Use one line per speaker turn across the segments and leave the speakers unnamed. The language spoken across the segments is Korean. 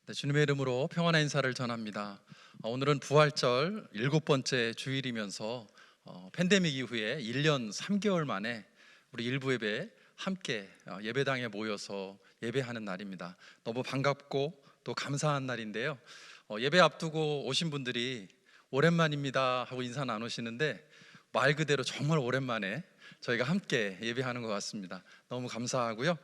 네, 주님의 이름으로 평안의 인사를 전합니다. 오늘은 부활절 7번째 주일이면서 팬데믹 이후에 1년 3개월 만에 우리 일부 예배 함께 예배당에 모여서 예배하는 날입니다. 너무 반갑고 또 감사한 날인데요. 예배 앞두고 오신 분들이 오랜만입니다 하고 인사 나누시는데 말 그대로 정말 오랜만에 저희가 함께 예배하는 것 같습니다. 너무 감사하고요.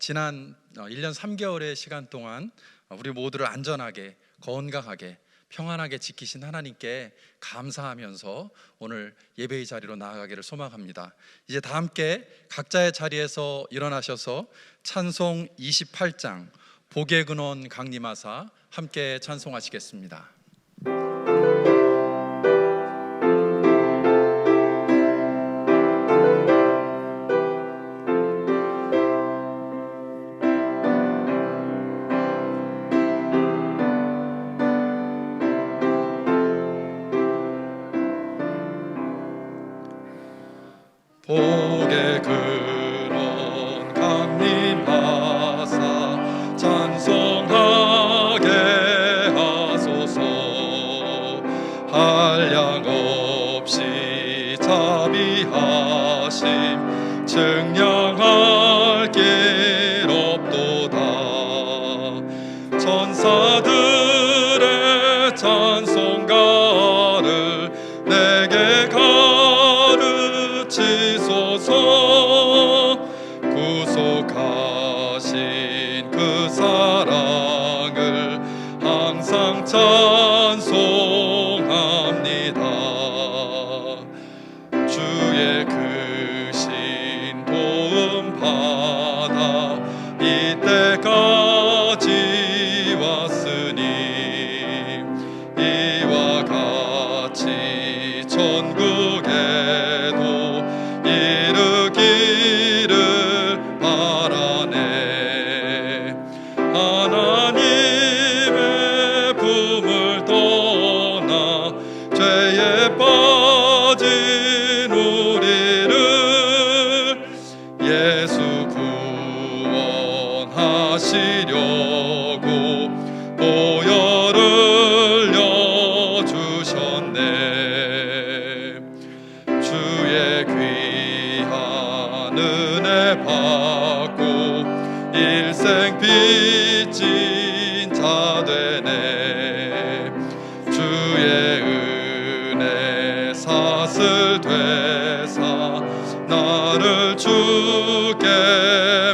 지난 1년 3개월의 시간 동안 우리 모두를 안전하게, 건강하게, 평안하게 지키신 하나님께 감사하면서 오늘 예배의 자리로 나아가기를 소망합니다. 이제 다 함께 각자의 자리에서 일어나셔서 찬송 28장 복의 근원 강림하사 함께 찬송하시겠습니다.
복의 근원 강림하사 찬송하게 하소서. 한량 없이 자비하심 증량할 길 없도다. 천사들의 찬송가를 내게 가르치소서. 구속하신 그 사랑을 항상 찬송합니다. 주의 크신 도움 받아 이때까지 왔으니 이와 같이 천국에도 이르기를 바라네. 하나님의 품을 떠나 죄에 빠진 우리를 예수 구원하시려고 보혈을 여주셨네. 주의 귀한 은혜 받고 일생 빚진 자 되네. 주의 은혜 사슬 되사 나를 주께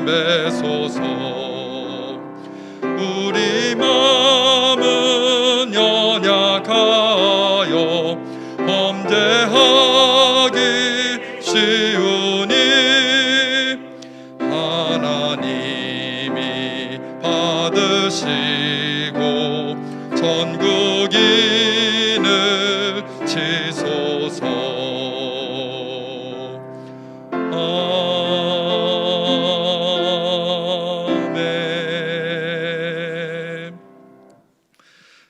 매소서. 우리 마음은 연약하여 범죄하기 쉬우니 하나님이 받으시고 천국인을 치소서. 아멘.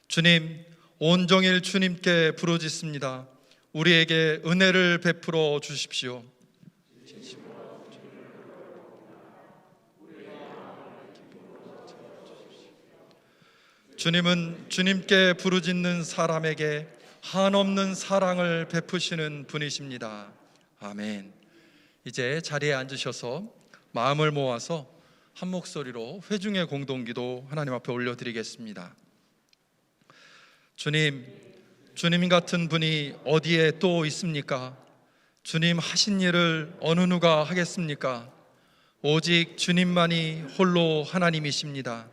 주님, 온종일 주님께 부르짖습니다. 우리에게 은혜를 베풀어 주십시오. 주님은 주님께 부르짖는 사람에게 한없는 사랑을 베푸시는 분이십니다. 아멘. 이제 자리에 앉으셔서 마음을 모아서 한 목소리로 회중의 공동기도 하나님 앞에 올려드리겠습니다. 주님 같은 분이 어디에 또 있습니까? 주님 하신 일을 어느 누가 하겠습니까? 오직 주님만이 홀로 하나님이십니다.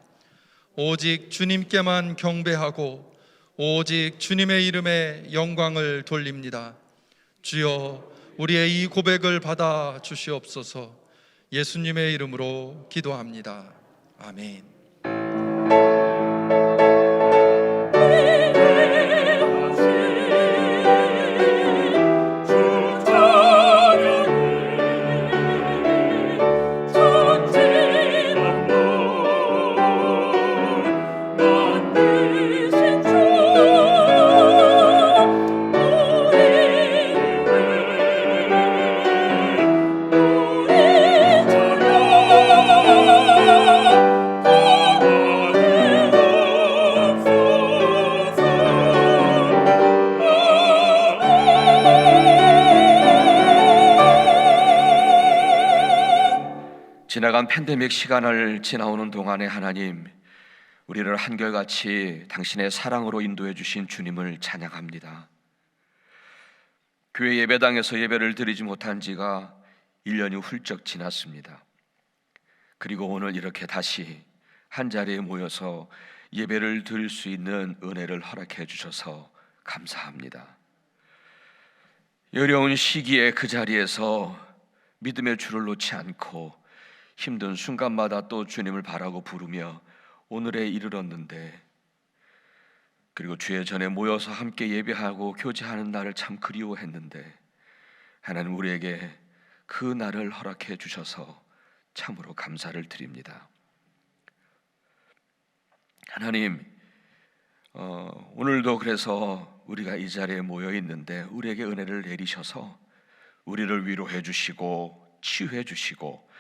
오직 주님께만 경배하고 오직 주님의 이름에 영광을 돌립니다. 주여, 우리의 이 고백을 받아 주시옵소서. 예수님의 이름으로 기도합니다. 아멘.
Oh 동안 팬데믹 시간을 지나오는 동안에 하나님, 우리를 한결같이 당신의 사랑으로 인도해 주신 주님을 찬양합니다. 교회 예배당에서 예배를 드리지 못한 지가 1년이 훌쩍 지났습니다. 그리고 오늘 이렇게 다시 한자리에 모여서 예배를 드릴 수 있는 은혜를 허락해 주셔서 감사합니다. 어려운 시기에 그 자리에서 믿음의 줄을 놓지 않고 힘든 순간마다 또 주님을 바라고 부르며 오늘에 이르렀는데, 그리고 주의 전에 모여서 함께 예배하고 교제하는 날을 참 그리워했는데, 하나님 우리에게 그 날을 허락해 주셔서 참으로 감사를 드립니다. 하나님, 오늘도 그래서 우리가 이 자리에 모여 있는데 우리에게 은혜를 내리셔서 우리를 위로해 주시고 치유해 주시고,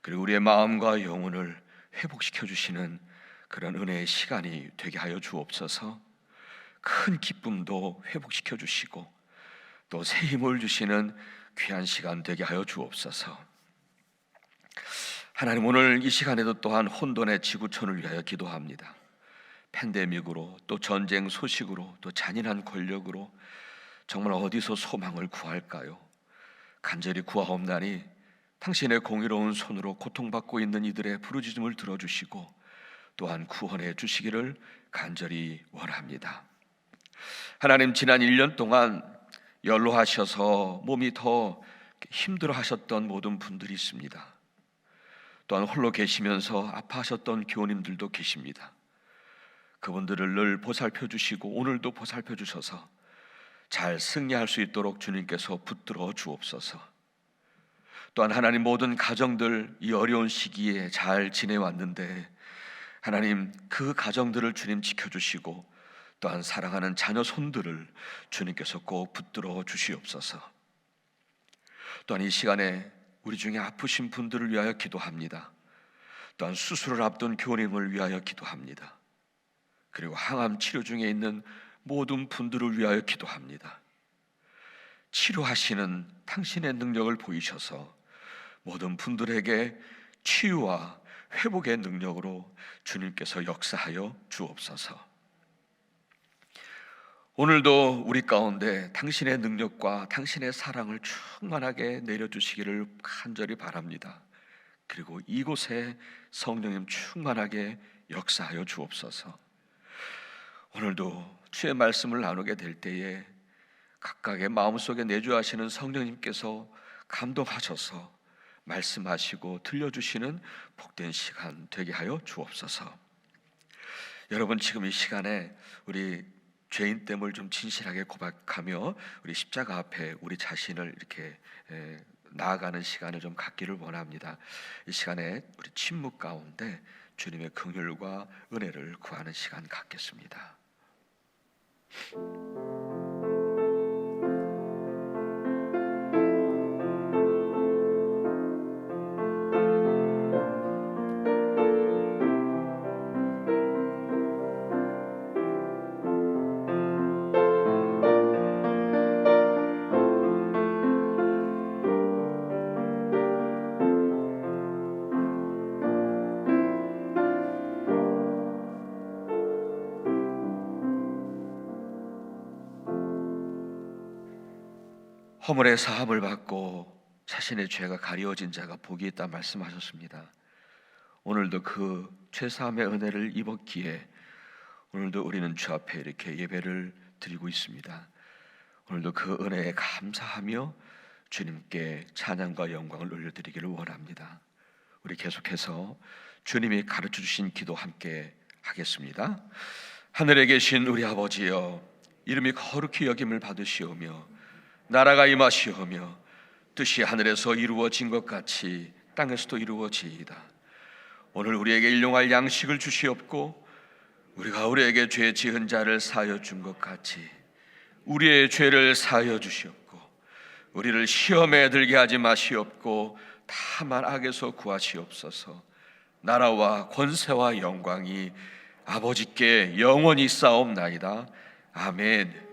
그리고 우리의 마음과 영혼을 회복시켜 주시는 그런 은혜의 시간이 되게 하여 주옵소서. 큰 기쁨도 회복시켜 주시고 또 새 힘을 주시는 귀한 시간 되게 하여 주옵소서. 하나님, 오늘 이 시간에도 또한 혼돈의 지구촌을 위하여 기도합니다. 팬데믹으로, 또 전쟁 소식으로, 또 잔인한 권력으로 정말 어디서 소망을 구할까요? 간절히 구하옵나니 당신의 공의로운 손으로 고통받고 있는 이들의 부르짖음을 들어주시고 또한 구원해 주시기를 간절히 원합니다. 하나님, 지난 1년 동안 연로하셔서 몸이 더 힘들어 하셨던 모든 분들이 있습니다. 또한 홀로 계시면서 아파하셨던 교우님들도 계십니다. 그분들을 늘 보살펴 주시고 오늘도 보살펴 주셔서 잘 승리할 수 있도록 주님께서 붙들어 주옵소서. 또한 하나님, 모든 가정들 이 어려운 시기에 잘 지내왔는데 하나님, 그 가정들을 주님 지켜주시고 또한 사랑하는 자녀 손들을 주님께서 꼭 붙들어 주시옵소서. 또한 이 시간에 우리 중에 아프신 분들을 위하여 기도합니다. 또한 수술을 앞둔 교우님을 위하여 기도합니다. 그리고 항암 치료 중에 있는 모든 분들을 위하여 기도합니다. 치료하시는 당신의 능력을 보이셔서 모든 분들에게 치유와 회복의 능력으로 주님께서 역사하여 주옵소서. 오늘도 우리 가운데 당신의 능력과 당신의 사랑을 충만하게 내려주시기를 간절히 바랍니다. 그리고 이곳에 성령님 충만하게 역사하여 주옵소서. 오늘도 주의 말씀을 나누게 될 때에 각각의 마음속에 내주하시는 성령님께서 감동하셔서 말씀하시고 들려주시는 복된 시간 되게 하여 주옵소서. 여러분, 지금 이 시간에 우리 죄인됨을 좀 진실하게 고백하며 우리 십자가 앞에 우리 자신을 이렇게 나아가는 시간을 좀 갖기를 원합니다. 이 시간에 우리 침묵 가운데 주님의 긍휼과 은혜를 구하는 시간 갖겠습니다. 허물의 사함을 받고 자신의 죄가 가리워진 자가 복이 있다 말씀하셨습니다. 오늘도 그 죄사함의 은혜를 입었기에 오늘도 우리는 주 앞에 이렇게 예배를 드리고 있습니다. 오늘도 그 은혜에 감사하며 주님께 찬양과 영광을 올려드리기를 원합니다. 우리 계속해서 주님이 가르쳐 주신 기도 함께 하겠습니다. 하늘에 계신 우리 아버지여, 이름이 거룩히 여김을 받으시오며 나라가 임하시오며 뜻이 하늘에서 이루어진 것 같이 땅에서도 이루어지이다. 오늘 우리에게 일용할 양식을 주시옵고 우리가 우리에게 죄 지은 자를 사하여 준 것 같이 우리의 죄를 사하여 주시옵고 우리를 시험에 들게 하지 마시옵고 다만 악에서 구하시옵소서. 나라와 권세와 영광이 아버지께 영원히 쌓옵나이다. 아멘.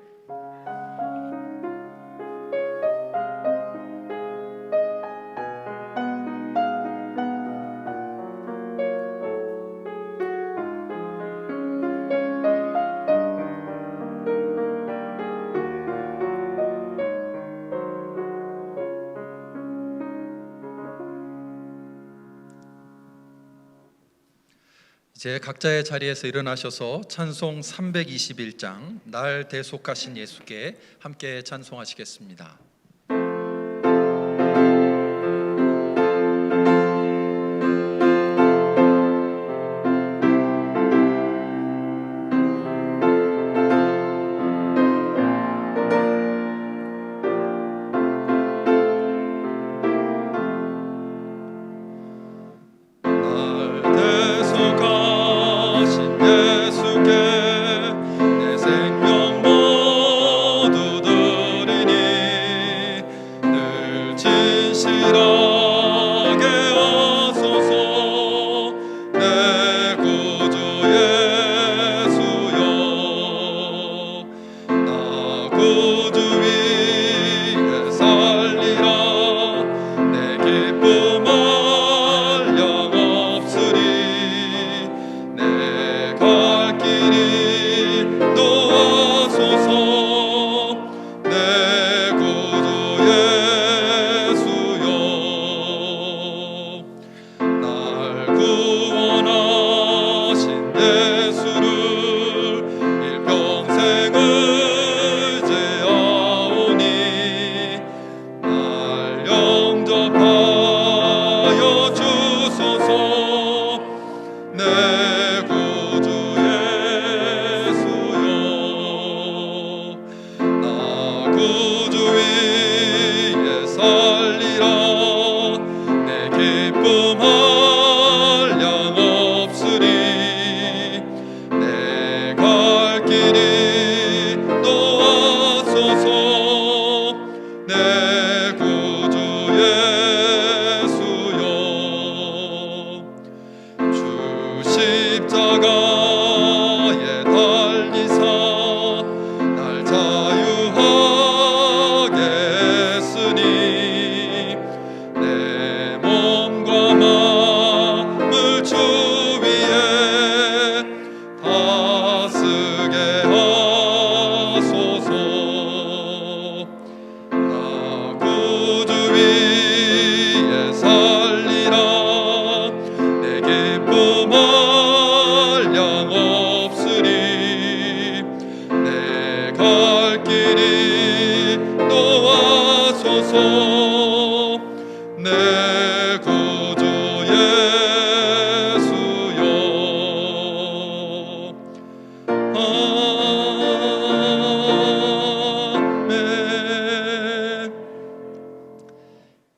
이제 각자의 자리에서 일어나셔서 찬송 321장 날 대속하신 예수께 함께 찬송하시겠습니다.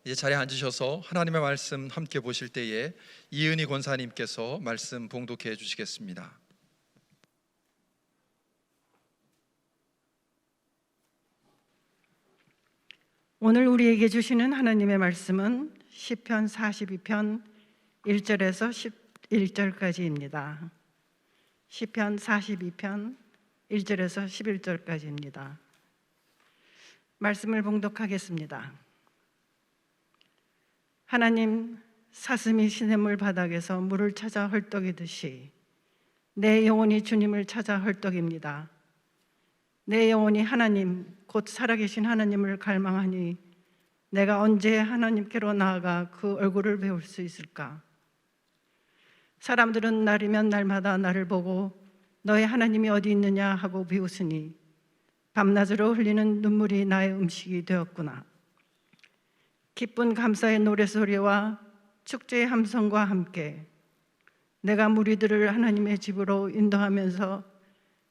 이제 자리에 앉으셔서 하나님의 말씀 함께 보실 때에 이은희 권사님께서 말씀 봉독해 주시겠습니다.
오늘 우리에게 주시는 하나님의 말씀은 시편 42편 1절에서 11절까지입니다. 시편 42편 1절에서 11절까지입니다. 말씀을 봉독하겠습니다. 하나님, 사슴이 시냇물 바닥에서 물을 찾아 헐떡이듯이 내 영혼이 주님을 찾아 헐떡입니다. 내 영혼이 하나님, 곧 살아계신 하나님을 갈망하니 내가 언제 하나님께로 나아가 그 얼굴을 배울 수 있을까? 사람들은 날이면 날마다 나를 보고 너의 하나님이 어디 있느냐 하고 비웃으니 밤낮으로 흘리는 눈물이 나의 음식이 되었구나. 기쁜 감사의 노래소리와 축제의 함성과 함께 내가 무리들을 하나님의 집으로 인도하면서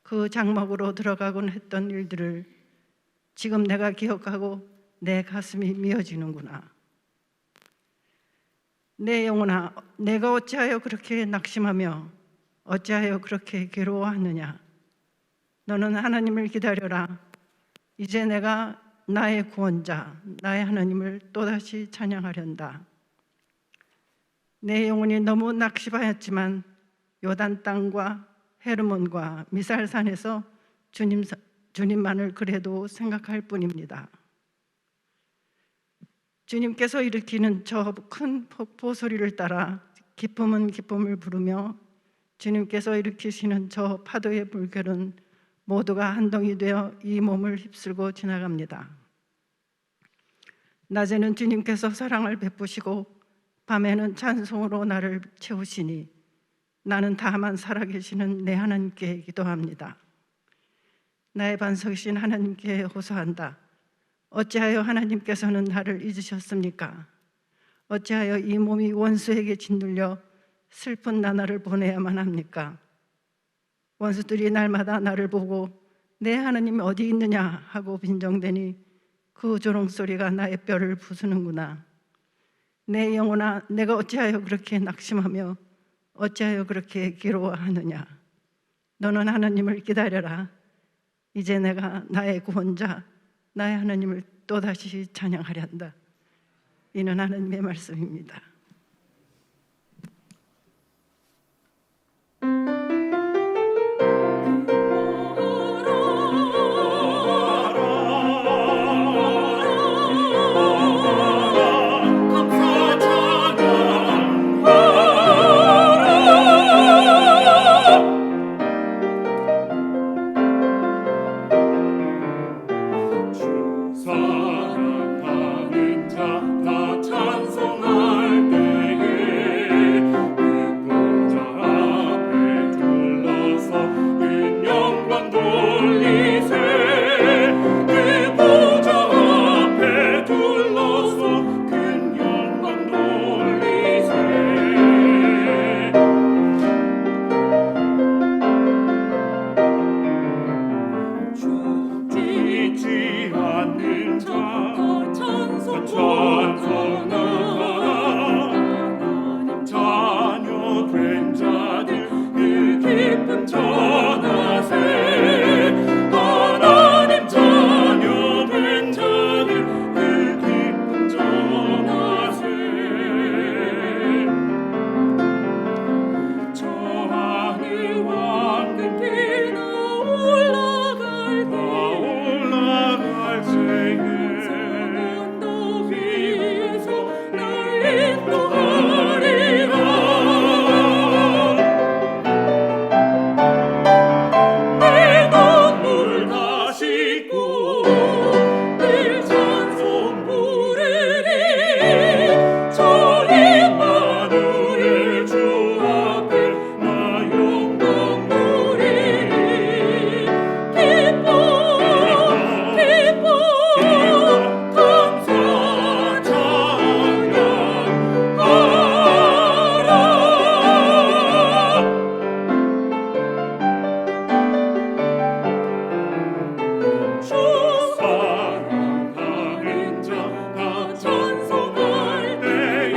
그 장막으로 들어가곤 했던 일들을 지금 내가 기억하고 내 가슴이 미어지는구나. 내 영혼아, 내가 어찌하여 그렇게 낙심하며 어찌하여 그렇게 괴로워하느냐. 너는 하나님을 기다려라. 이제 내가 나의 구원자, 나의 하나님을 또다시 찬양하련다. 내 영혼이 너무 낙심하였지만 요단 땅과 헤르몬과 미살산에서 주님만을 그래도 생각할 뿐입니다. 주님께서 일으키는 저 큰 폭포 소리를 따라 기쁨은 기쁨을 부르며 주님께서 일으키시는 저 파도의 물결은 모두가 한동이 되어 이 몸을 휩쓸고 지나갑니다. 낮에는 주님께서 사랑을 베푸시고 밤에는 찬송으로 나를 채우시니 나는 다만 살아계시는 내 하나님께 기도합니다. 나의 반석이신 하나님께 호소한다. 어찌하여 하나님께서는 나를 잊으셨습니까? 어찌하여 이 몸이 원수에게 짓눌려 슬픈 나날을 보내야만 합니까? 원수들이 날마다 나를 보고 내 하나님이 어디 있느냐 하고 빈정대니 그 조롱소리가 나의 뼈를 부수는구나. 내 영혼아, 내가 어찌하여 그렇게 낙심하며 어찌하여 그렇게 괴로워하느냐. 너는 하나님을 기다려라. 이제 내가 나의 구원자 나의 하나님을 또다시 찬양하련다. 이는 하나님의 말씀입니다.
사랑하는 자 다 찬송할 때에 그 보좌 앞에 둘러서 큰 영광 돌리세. 그 보좌 앞에 둘러서 큰 영광 돌리세. 죽지 않는 자 찬송하라. 자녀 된 자들 그 기쁨 전하세. 하나님 자녀 된 자들 그 기쁨 전하세. 저 하늘 왕국 길 올라갈 때에 언덕 위에서 날 인도하리라. 내 눈물 다 씻고 늘 찬송 부르리. 저 임마누엘 주 앞에 나 영광 누리리. 기뻐 감사 찬양하라. 주 사랑하는 자 다 찬송할 때에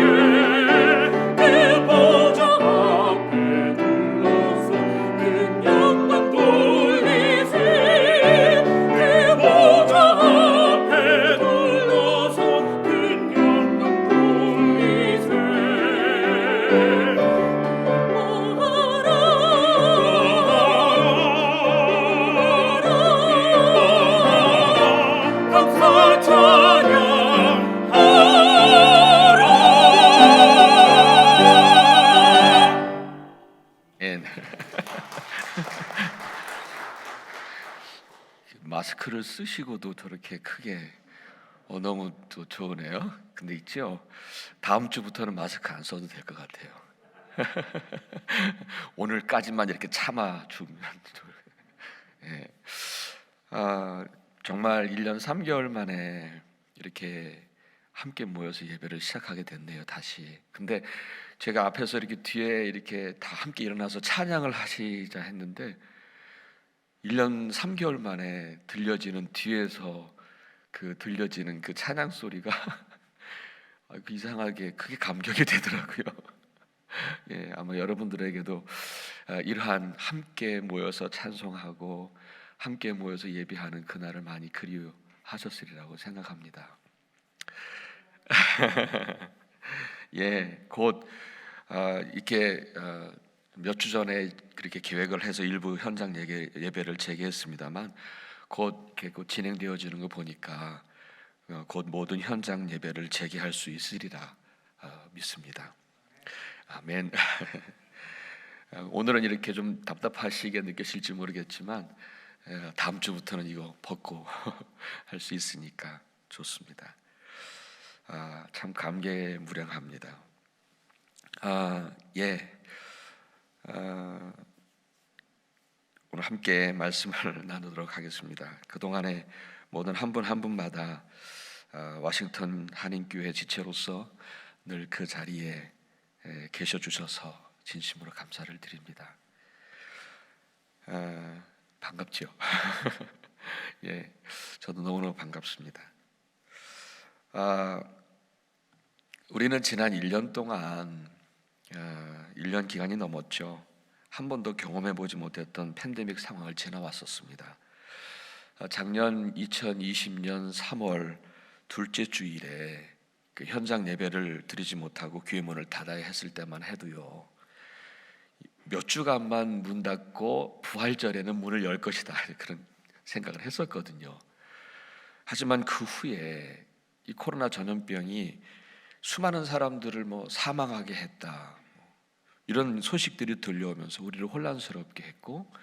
그 보좌 앞에 둘러서 큰 영광 돌리세. 그 보좌 앞에 둘러서 큰 영광 돌리세. 기뻐하라. 감사 찬양하라.
예. 마스크를 쓰시고도 저렇게 크게 너무 또 좋으네요. 근데 있죠. 다음 주부터는 마스크 안 써도 될 것 같아요. 오늘까지만 이렇게 참아주면 예. 정말 1년 3개월 만에 이렇게 함께 모여서 예배를 시작하게 됐네요. 다시. 근데 제가 앞에서 이렇게 뒤에 이렇게 다 함께 일어나서 찬양을 하시자 했는데 1년 3개월 만에 들려지는 뒤에서 들려지는 그 찬양 소리가 이상하게 크게 감격이 되더라고요. 예, 아마 여러분들에게도 이러한 함께 모여서 찬송하고 함께 모여서 예배하는 그날을 많이 그리워하셨으리라고 생각합니다. 예, 곧 이렇게 몇 주 전에 그렇게 계획을 해서 일부 현장 예배를 재개했습니다만 곧 진행되어지는 거 보니까 곧 모든 현장 예배를 재개할 수 있으리라 믿습니다. 아멘. 오늘은 이렇게 좀 답답하시게 느끼실지 모르겠지만 다음 주부터는 이거 벗고 할 수 있으니까 좋습니다. 참 감개무량합니다. 예. 오늘 함께 말씀을 나누도록 하겠습니다. 그동안에 모든 한 분 한 분마다 워싱턴 한인교회 지체로서 늘 그 자리에 계셔 주셔서 진심으로 감사를 드립니다. 반갑죠? 예, 저도 너무너무 반갑습니다. 우리는 지난 1년 동안 1년 기간이 넘었죠. 한 번도 경험해 보지 못했던 팬데믹 상황을 지나왔었습니다. 작년 2020년 3월 둘째 주일에 그 현장 예배를 드리지 못하고 교회 문을 닫아야 했을 때만 해도요, 몇 주간만 문 닫고 부활절에는 문을 열 것이다, 그런 생각을 했었거든요. 하지만 그 후에 이 코로나 전염병이 수많은 사람들을 사망하게 했다, 이런 소식들이 들려오면서 우리를 혼란스럽게 했고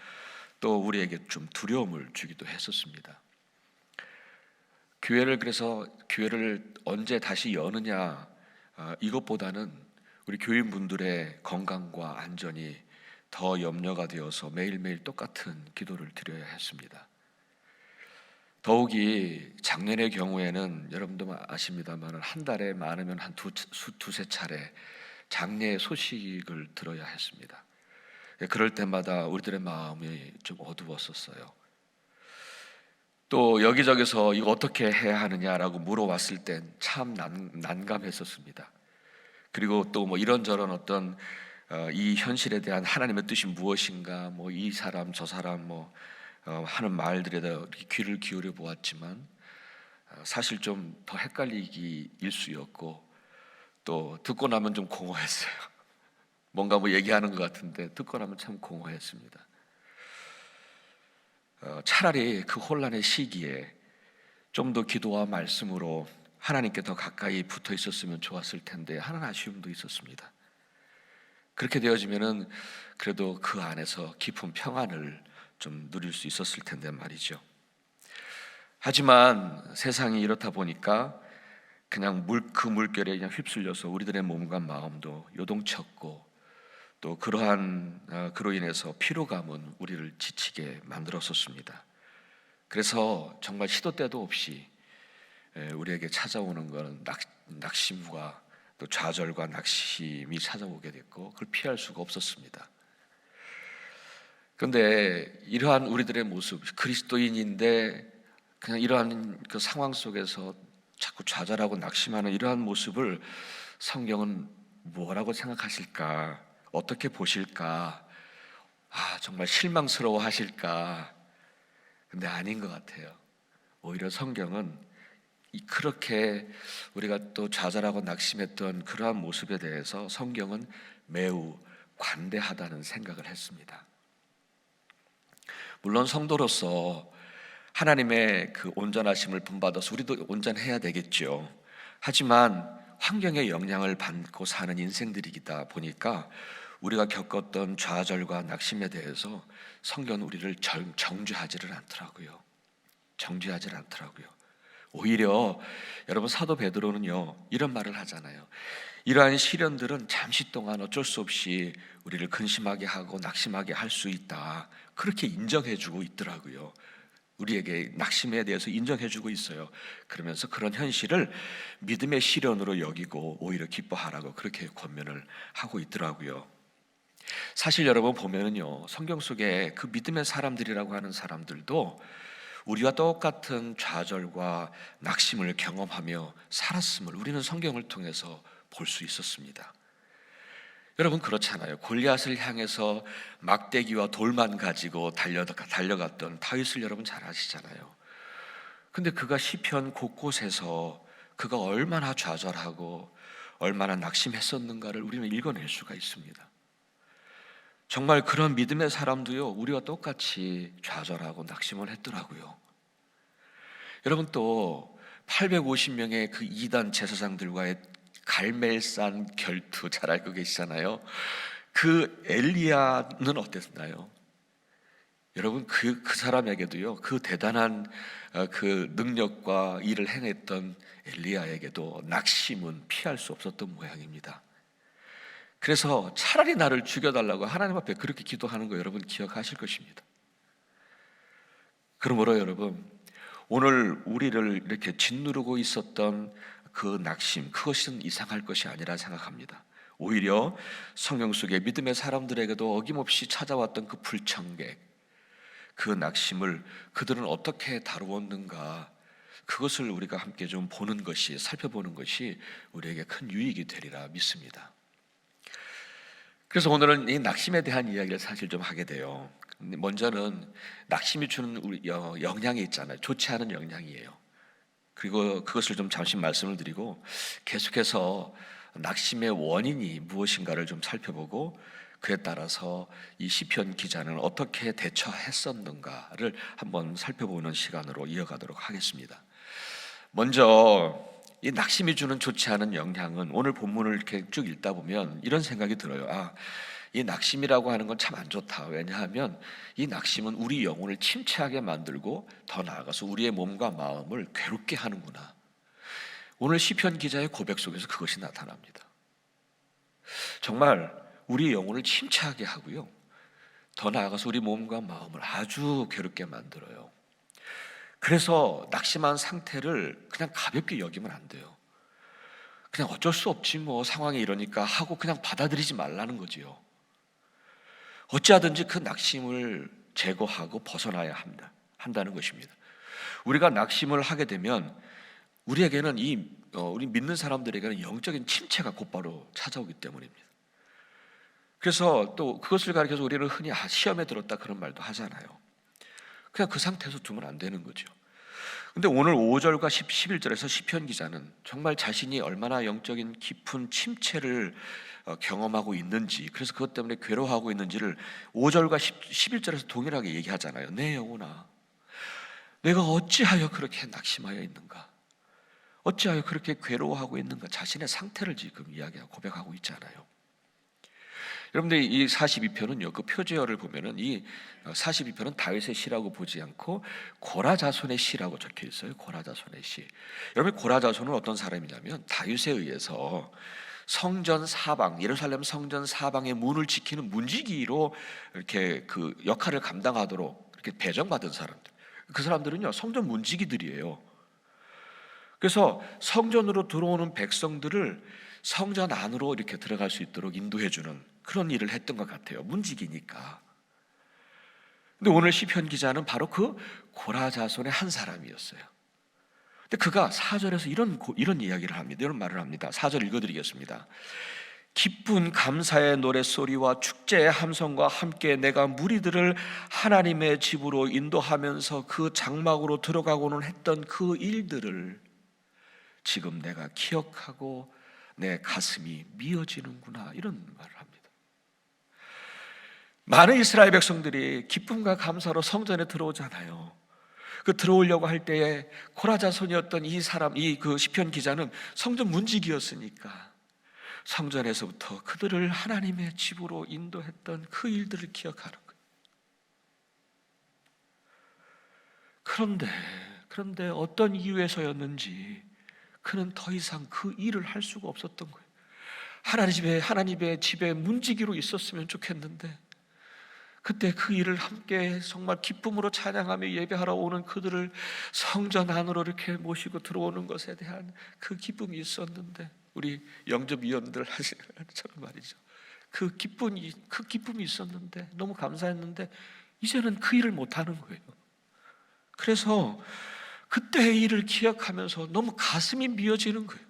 또 우리에게 좀 두려움을 주기도 했었습니다. 그래서 교회를 언제 다시 여느냐, 이것보다는 우리 교인분들의 건강과 안전이 더 염려가 되어서 매일매일 똑같은 기도를 드려야 했습니다. 더욱이 작년의 경우에는 여러분도 아십니다만 한 달에 많으면 한 두세 차례 장례의 소식을 들어야 했습니다. 그럴 때마다 우리들의 마음이 좀 어두웠었어요. 또 여기저기서 이거 어떻게 해야 하느냐라고 물어왔을 땐 참 난감했었습니다. 그리고 또 이런저런 어떤 이 현실에 대한 하나님의 뜻이 무엇인가, 이 사람 저 사람 하는 말들에 귀를 기울여 보았지만 사실 좀 더 헷갈리기 일쑤였고 또 듣고 나면 좀 공허했어요. 뭔가 얘기하는 것 같은데 듣고 나면 참 공허했습니다. 차라리 그 혼란의 시기에 좀 더 기도와 말씀으로 하나님께 더 가까이 붙어 있었으면 좋았을 텐데 하는 아쉬움도 있었습니다. 그렇게 되어지면은 그래도 그 안에서 깊은 평안을 좀 누릴 수 있었을 텐데 말이죠. 하지만 세상이 이렇다 보니까 그냥 그 물결에 그냥 휩쓸려서 우리들의 몸과 마음도 요동쳤고 또 그로 인해서 피로감은 우리를 지치게 만들었었습니다. 그래서 정말 시도 때도 없이 우리에게 찾아오는 것은 낙심과 또 좌절과 낙심이 찾아오게 됐고 그걸 피할 수가 없었습니다. 그런데 이러한 우리들의 모습, 그리스도인인데 그냥 이러한 그 상황 속에서 자꾸 좌절하고 낙심하는 이러한 모습을 성경은 뭐라고 생각하실까? 어떻게 보실까? 정말 실망스러워 하실까? 근데 아닌 것 같아요. 오히려 성경은 그렇게 우리가 또 좌절하고 낙심했던 그러한 모습에 대해서 성경은 매우 관대하다는 생각을 했습니다. 물론 성도로서 하나님의 그 온전하심을 본받아서 우리도 온전해야 되겠죠. 하지만 환경의 영향을 받고 사는 인생들이다 보니까 우리가 겪었던 좌절과 낙심에 대해서 성경은 우리를 정죄하지를 않더라고요. 정죄하지를 않더라고요. 오히려 여러분 사도 베드로는요 이런 말을 하잖아요. 이러한 시련들은 잠시 동안 어쩔 수 없이 우리를 근심하게 하고 낙심하게 할 수 있다. 그렇게 인정해주고 있더라고요. 우리에게 낙심에 대해서 인정해주고 있어요. 그러면서 그런 현실을 믿음의 시련으로 여기고 오히려 기뻐하라고 그렇게 권면을 하고 있더라고요. 사실 여러분 보면은요 성경 속에 그 믿음의 사람들이라고 하는 사람들도 우리와 똑같은 좌절과 낙심을 경험하며 살았음을 우리는 성경을 통해서 볼 수 있었습니다. 여러분 그렇잖아요. 골리앗을 향해서 막대기와 돌만 가지고 달려갔던 다윗을 여러분 잘 아시잖아요. 근데 그가 시편 곳곳에서 그가 얼마나 좌절하고 얼마나 낙심했었는가를 우리는 읽어낼 수가 있습니다. 정말 그런 믿음의 사람도요 우리와 똑같이 좌절하고 낙심을 했더라고요. 여러분 또 850명의 그 이단 제사장들과의 갈멜산 결투 잘 알고 계시잖아요. 그 엘리야는 어땠나요? 여러분 그 사람에게도요 그 대단한 그 능력과 일을 행했던 엘리야에게도 낙심은 피할 수 없었던 모양입니다. 그래서 차라리 나를 죽여달라고 하나님 앞에 그렇게 기도하는 거 여러분 기억하실 것입니다. 그러므로 여러분, 오늘 우리를 이렇게 짓누르고 있었던 그 낙심, 그것은 이상할 것이 아니라 생각합니다. 오히려 성경 속에 믿음의 사람들에게도 어김없이 찾아왔던 그 불청객, 그 낙심을 그들은 어떻게 다루었는가, 그것을 우리가 함께 좀 보는 것이, 살펴보는 것이 우리에게 큰 유익이 되리라 믿습니다. 그래서 오늘은 이 낙심에 대한 이야기를 사실 좀 하게 돼요. 먼저는 낙심이 주는 영향이 있잖아요. 좋지 않은 영향이에요. 그리고 그것을 좀 잠시 말씀을 드리고 계속해서 낙심의 원인이 무엇인가를 좀 살펴보고 그에 따라서 이 시편 기자는 어떻게 대처했었는가를 한번 살펴보는 시간으로 이어가도록 하겠습니다. 먼저 이 낙심이 주는 좋지 않은 영향은 오늘 본문을 이렇게 쭉 읽다 보면 이런 생각이 들어요. 이 낙심이라고 하는 건 참 안 좋다. 왜냐하면 이 낙심은 우리 영혼을 침체하게 만들고 더 나아가서 우리의 몸과 마음을 괴롭게 하는구나. 오늘 시편 기자의 고백 속에서 그것이 나타납니다. 정말 우리 영혼을 침체하게 하고요, 더 나아가서 우리 몸과 마음을 아주 괴롭게 만들어요. 그래서 낙심한 상태를 그냥 가볍게 여기면 안 돼요. 그냥 어쩔 수 없지 뭐 상황이 이러니까 하고 그냥 받아들이지 말라는 거지요. 어찌하든지 그 낙심을 제거하고 벗어나야 한다는 것입니다. 우리가 낙심을 하게 되면 우리에게는 우리 믿는 사람들에게는 영적인 침체가 곧바로 찾아오기 때문입니다. 그래서 또 그것을 가리켜서 우리는 흔히 시험에 들었다 그런 말도 하잖아요. 그냥 그 상태에서 두면 안 되는 거죠. 근데 오늘 5절과 11절에서 시편 기자는 정말 자신이 얼마나 영적인 깊은 침체를 경험하고 있는지, 그래서 그것 때문에 괴로워하고 있는지를 5절과 11절에서 동일하게 얘기하잖아요. 내 영혼아, 내가 어찌하여 그렇게 낙심하여 있는가, 어찌하여 그렇게 괴로워하고 있는가, 자신의 상태를 지금 이야기하고 고백하고 있잖아요. 여러분들 이 42편은요, 그 표제어를 보면은 이 42편은 다윗의 시라고 보지 않고 고라자손의 시라고 적혀 있어요. 고라자손의 시. 여러분, 고라자손은 어떤 사람이냐면 다윗에 의해서 성전 사방, 예루살렘 성전 사방의 문을 지키는 문지기로 이렇게 그 역할을 감당하도록 이렇게 배정받은 사람들. 그 사람들은요, 성전 문지기들이에요. 그래서 성전으로 들어오는 백성들을 성전 안으로 이렇게 들어갈 수 있도록 인도해주는 그런 일을 했던 것 같아요. 문지기니까. 근데 오늘 시편 기자는 바로 그 고라자손의 한 사람이었어요. 근데 그가 4절에서 이런 이야기를 합니다. 이런 말을 합니다. 4절 읽어드리겠습니다. 기쁜 감사의 노랫소리와 축제의 함성과 함께 내가 무리들을 하나님의 집으로 인도하면서 그 장막으로 들어가고는 했던 그 일들을 지금 내가 기억하고 내 가슴이 미어지는구나, 이런 말을 합니다. 많은 이스라엘 백성들이 기쁨과 감사로 성전에 들어오잖아요. 그 들어오려고 할 때에 고라자손이었던 이 사람, 그 시편 기자는 성전 문지기였으니까 성전에서부터 그들을 하나님의 집으로 인도했던 그 일들을 기억하는 거예요. 그런데 어떤 이유에서였는지 그는 더 이상 그 일을 할 수가 없었던 거예요. 하나님의 집에 문지기로 있었으면 좋겠는데, 그때 그 일을 함께 정말 기쁨으로 찬양하며 예배하러 오는 그들을 성전 안으로 이렇게 모시고 들어오는 것에 대한 그 기쁨이 있었는데, 우리 영접위원들 하시는 처럼 말이죠. 그 기쁨이 있었는데, 너무 감사했는데 이제는 그 일을 못 하는 거예요. 그래서 그때의 일을 기억하면서 너무 가슴이 미어지는 거예요.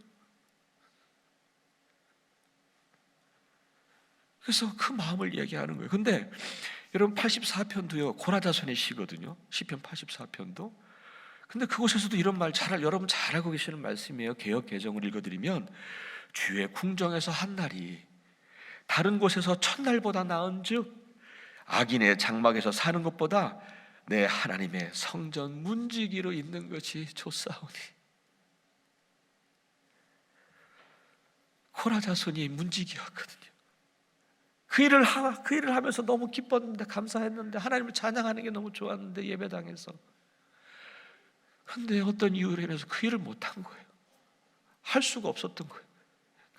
그래서 그 마음을 얘기하는 거예요. 근데 여러분, 84편도요 고라자손의 시거든요. 시편 84편도. 근데 그곳에서도 이런 말 여러분 잘 알고 계시는 말씀이에요. 개역 개정을 읽어드리면, 주의 궁정에서 한 날이 다른 곳에서 첫날보다 나은즉 악인의 장막에서 사는 것보다 내 하나님의 성전 문지기로 있는 것이 좋사오니. 고라자손이 문지기였거든요. 그 일을 하면서 너무 기뻤는데, 감사했는데, 하나님을 찬양하는 게 너무 좋았는데, 예배당에서. 그런데 어떤 이유로 인해서 그 일을 못한 거예요. 할 수가 없었던 거예요.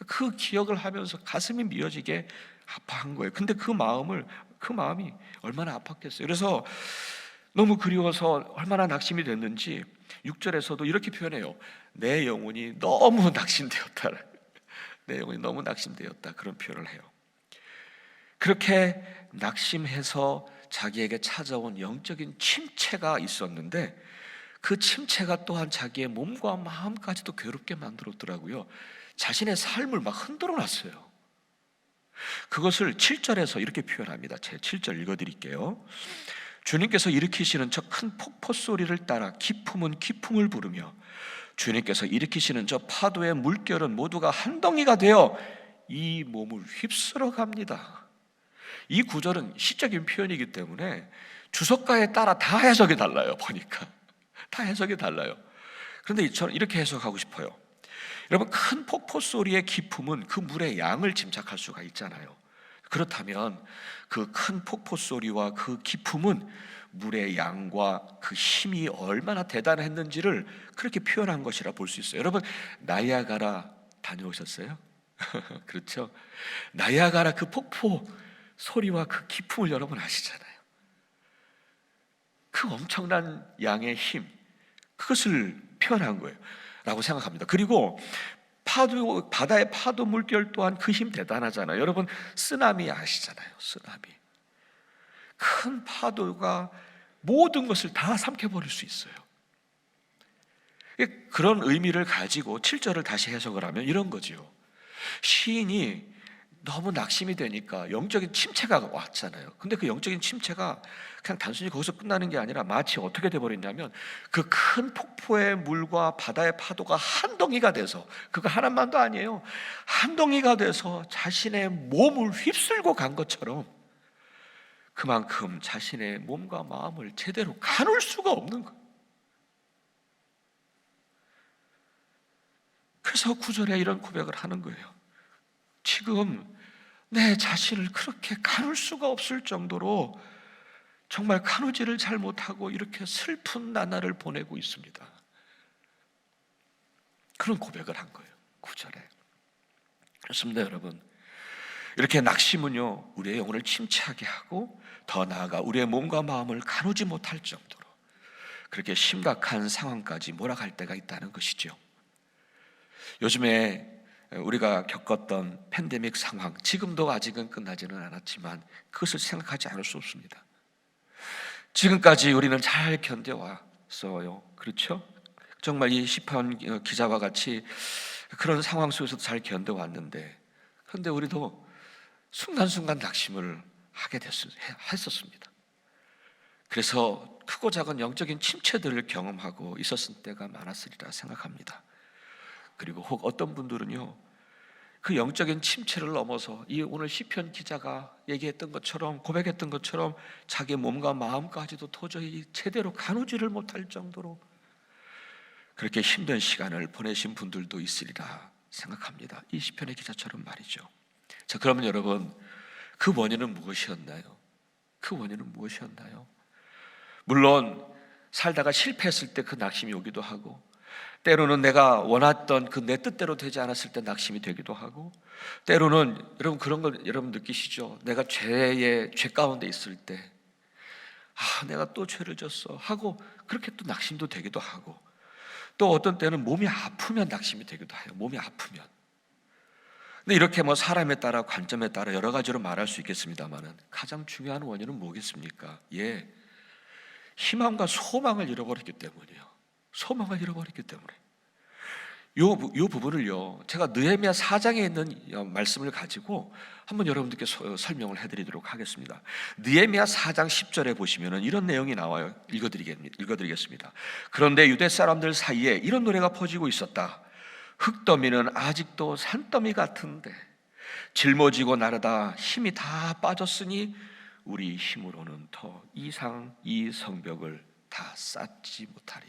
그 기억을 하면서 가슴이 미어지게 아파한 거예요. 근데 그 마음이 얼마나 아팠겠어요. 그래서 너무 그리워서 얼마나 낙심이 됐는지 6절에서도 이렇게 표현해요. 내 영혼이 너무 낙심되었다. 내 영혼이 너무 낙심되었다. 그런 표현을 해요. 그렇게 낙심해서 자기에게 찾아온 영적인 침체가 있었는데 그 침체가 또한 자기의 몸과 마음까지도 괴롭게 만들었더라고요. 자신의 삶을 막 흔들어 놨어요. 그것을 7절에서 이렇게 표현합니다. 제 7절 읽어드릴게요. 주님께서 일으키시는 저 큰 폭포 소리를 따라 기품은 기품을 부르며 주님께서 일으키시는 저 파도의 물결은 모두가 한 덩이가 되어 이 몸을 휩쓸어 갑니다. 이 구절은 시적인 표현이기 때문에 주석가에 따라 다 해석이 달라요. 보니까 다 해석이 달라요. 그런데 저는 이렇게 해석하고 싶어요. 여러분, 큰 폭포 소리의 기품은 그 물의 양을 짐작할 수가 있잖아요. 그렇다면 그 큰 폭포 소리와 그 기품은 물의 양과 그 힘이 얼마나 대단했는지를 그렇게 표현한 것이라 볼 수 있어요. 여러분, 나이아가라 다녀오셨어요? 그렇죠? 나이아가라 그 폭포 소리와 그 기품을 여러분 아시잖아요. 그 엄청난 양의 힘, 그것을 표현한 거예요 라고 생각합니다. 그리고 바다의 파도 물결 또한 그 힘 대단하잖아요. 여러분, 쓰나미 아시잖아요. 쓰나미. 큰 파도가 모든 것을 다 삼켜버릴 수 있어요. 그런 의미를 가지고 7절을 다시 해석을 하면 이런 거지요. 시인이 너무 낙심이 되니까 영적인 침체가 왔잖아요. 근데 그 영적인 침체가 그냥 단순히 거기서 끝나는 게 아니라 마치 어떻게 돼버렸냐면 그 큰 폭포의 물과 바다의 파도가 한 덩이가 돼서, 그거 하나만도 아니에요, 한 덩이가 돼서 자신의 몸을 휩쓸고 간 것처럼 그만큼 자신의 몸과 마음을 제대로 가눌 수가 없는 거예요. 그래서 9절에 이런 고백을 하는 거예요. 지금 내 자신을 그렇게 가눌 수가 없을 정도로 정말 가누지를 잘 못하고 이렇게 슬픈 나날을 보내고 있습니다. 그런 고백을 한 거예요. 9절에. 그렇습니다, 여러분. 이렇게 낙심은요, 우리의 영혼을 침체하게 하고 더 나아가 우리의 몸과 마음을 가누지 못할 정도로 그렇게 심각한 상황까지 몰아갈 때가 있다는 것이죠. 요즘에 우리가 겪었던 팬데믹 상황, 지금도 아직은 끝나지는 않았지만 그것을 생각하지 않을 수 없습니다. 지금까지 우리는 잘 견뎌왔어요. 그렇죠? 정말 이 시편 기자와 같이 그런 상황 속에서도 잘 견뎌왔는데, 그런데 우리도 순간순간 낙심을 하게 했었습니다. 그래서 크고 작은 영적인 침체들을 경험하고 있었을 때가 많았으리라 생각합니다. 그리고 혹 어떤 분들은요, 그 영적인 침체를 넘어서 이 오늘 시편 기자가 얘기했던 것처럼, 고백했던 것처럼 자기 몸과 마음까지도 도저히 제대로 가누지를 못할 정도로 그렇게 힘든 시간을 보내신 분들도 있으리라 생각합니다. 이 시편의 기자처럼 말이죠. 자, 그러면 여러분, 그 원인은 무엇이었나요? 그 원인은 무엇이었나요? 물론 살다가 실패했을 때 그 낙심이 오기도 하고, 때로는 내가 원했던 그 내 뜻대로 되지 않았을 때 낙심이 되기도 하고, 때로는 여러분 그런 걸 여러분 느끼시죠? 내가 죄 가운데 있을 때 내가 또 죄를 졌어 하고 그렇게 또 낙심도 되기도 하고, 또 어떤 때는 몸이 아프면 낙심이 되기도 해요. 몸이 아프면. 근데 이렇게 뭐 사람에 따라, 관점에 따라 여러 가지로 말할 수 있겠습니다만은 가장 중요한 원인은 뭐겠습니까? 희망과 소망을 잃어버렸기 때문이에요. 소망을 잃어버렸기 때문에. 요 부분을요, 제가 느헤미야 4장에 있는 말씀을 가지고 한번 여러분들께 설명을 해드리도록 하겠습니다. 느헤미야 4장 10절에 보시면은 이런 내용이 나와요. 읽어드리겠습니다. 그런데 유대 사람들 사이에 이런 노래가 퍼지고 있었다. 흙더미는 아직도 산더미 같은데 짊어지고 나르다 힘이 다 빠졌으니 우리 힘으로는 더 이상 이 성벽을 다 쌓지 못하리.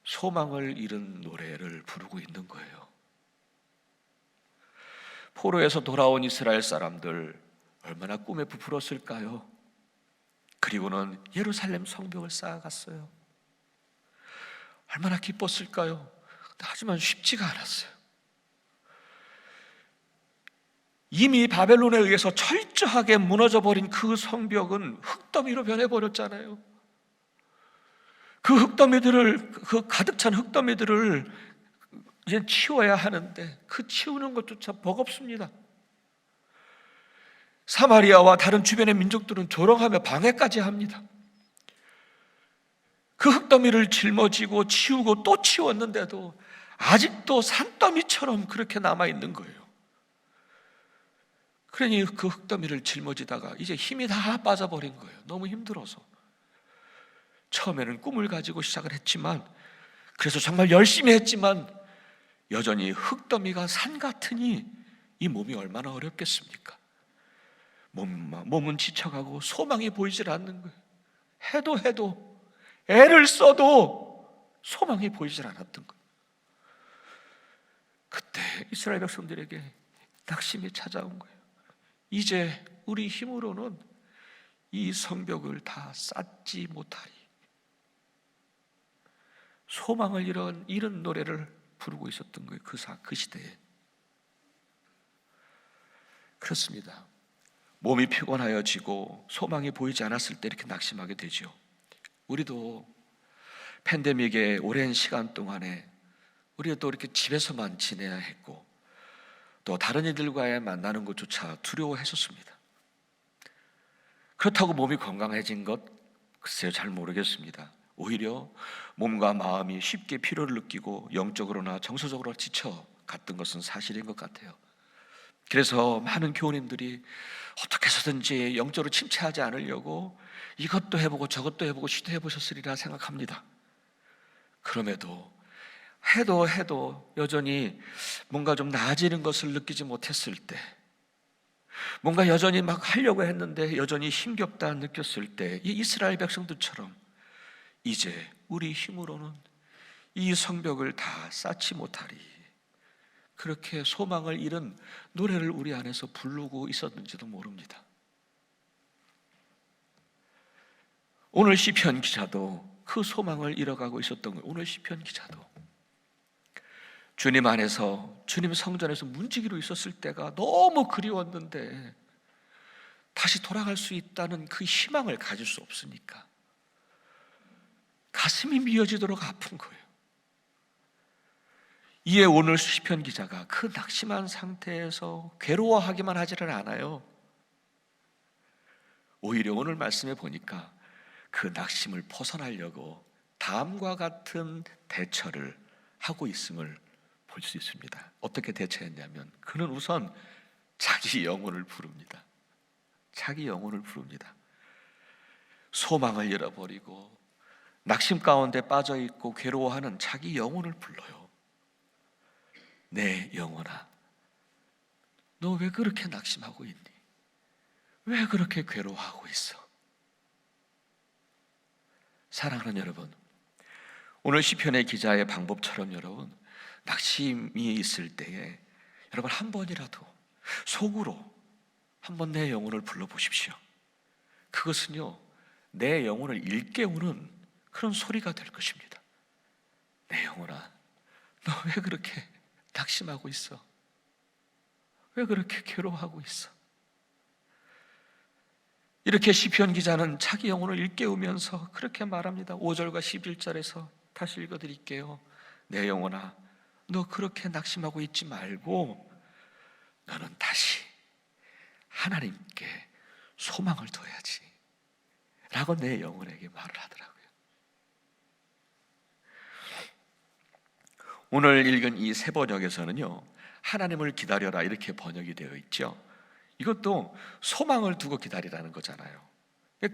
소망을 잃은 노래를 부르고 있는 거예요. 포로에서 돌아온 이스라엘 사람들 얼마나 꿈에 부풀었을까요? 그리고는 예루살렘 성벽을 쌓아갔어요. 얼마나 기뻤을까요? 하지만 쉽지가 않았어요. 이미 바벨론에 의해서 철저하게 무너져버린 그 성벽은 흙더미로 변해버렸잖아요. 그 흙더미들을, 그 가득 찬 흙더미들을 이제 치워야 하는데 그 치우는 것조차 버겁습니다. 사마리아와 다른 주변의 민족들은 조롱하며 방해까지 합니다. 그 흙더미를 짊어지고 치우고 또 치웠는데도 아직도 산더미처럼 그렇게 남아있는 거예요. 그러니 그 흙더미를 짊어지다가 이제 힘이 다 빠져버린 거예요. 너무 힘들어서. 처음에는 꿈을 가지고 시작을 했지만, 그래서 정말 열심히 했지만 여전히 흙더미가 산 같으니 이 몸이 얼마나 어렵겠습니까? 몸은 지쳐가고 소망이 보이질 않는 거예요. 해도 애를 써도 소망이 보이질 않았던 거예요. 그때 이스라엘 백성들에게 낙심이 찾아온 거예요. 이제 우리 힘으로는 이 성벽을 다 쌓지 못하리. 소망을 잃은 노래를 부르고 있었던 거예요. 그 시대에. 그렇습니다. 몸이 피곤하여지고 소망이 보이지 않았을 때 이렇게 낙심하게 되죠. 우리도 팬데믹의 오랜 시간 동안에 우리가 또 이렇게 집에서만 지내야 했고, 또 다른 이들과의 만나는 것조차 두려워했었습니다. 그렇다고 몸이 건강해진 것 글쎄요, 잘 모르겠습니다. 오히려 몸과 마음이 쉽게 피로를 느끼고 영적으로나 정서적으로 지쳐갔던 것은 사실인 것 같아요. 그래서 많은 교우님들이 어떻게 해서든지 영적으로 침체하지 않으려고 이것도 해보고 저것도 해보고 시도해 보셨으리라 생각합니다. 그럼에도 해도 여전히 뭔가 좀 나아지는 것을 느끼지 못했을 때, 뭔가 여전히 막 하려고 했는데 여전히 힘겹다 느꼈을 때, 이 이스라엘 백성들처럼 이제 우리 힘으로는 이 성벽을 다 쌓지 못하리, 그렇게 소망을 잃은 노래를 우리 안에서 부르고 있었는지도 모릅니다. 오늘 시편 기자도 그 소망을 잃어가고 있었던 거예요. 오늘 시편 기자도 주님 안에서, 주님 성전에서 문지기로 있었을 때가 너무 그리웠는데 다시 돌아갈 수 있다는 그 희망을 가질 수 없으니까 가슴이 미어지도록 아픈 거예요. 이에 오늘 시편 기자가 그 낙심한 상태에서 괴로워하기만 하지는 않아요. 오히려 오늘 말씀에 보니까 그 낙심을 벗어나려고 다음과 같은 대처를 하고 있음을 볼 수 있습니다. 어떻게 대처했냐면, 그는 우선 자기 영혼을 부릅니다. 자기 영혼을 부릅니다. 소망을 잃어버리고 낙심 가운데 빠져있고 괴로워하는 자기 영혼을 불러요. 내 영혼아, 너 왜 그렇게 낙심하고 있니? 왜 그렇게 괴로워하고 있어? 사랑하는 여러분, 오늘 시편의 기자의 방법처럼 여러분, 낙심이 있을 때에 여러분 한 번이라도 속으로 한번 내 영혼을 불러보십시오. 그것은요, 내 영혼을 일깨우는 그런 소리가 될 것입니다. 내 영혼아, 너 왜 그렇게 낙심하고 있어? 왜 그렇게 괴로워하고 있어? 이렇게 시편 기자는 자기 영혼을 일깨우면서 그렇게 말합니다. 5절과 11절에서 다시 읽어드릴게요. 내 영혼아, 너 그렇게 낙심하고 있지 말고 너는 다시 하나님께 소망을 둬야지 라고 내 영혼에게 말을 하더라고요. 오늘 읽은 이 세 번역에서는요, 하나님을 기다려라 이렇게 번역이 되어 있죠. 이것도 소망을 두고 기다리라는 거잖아요.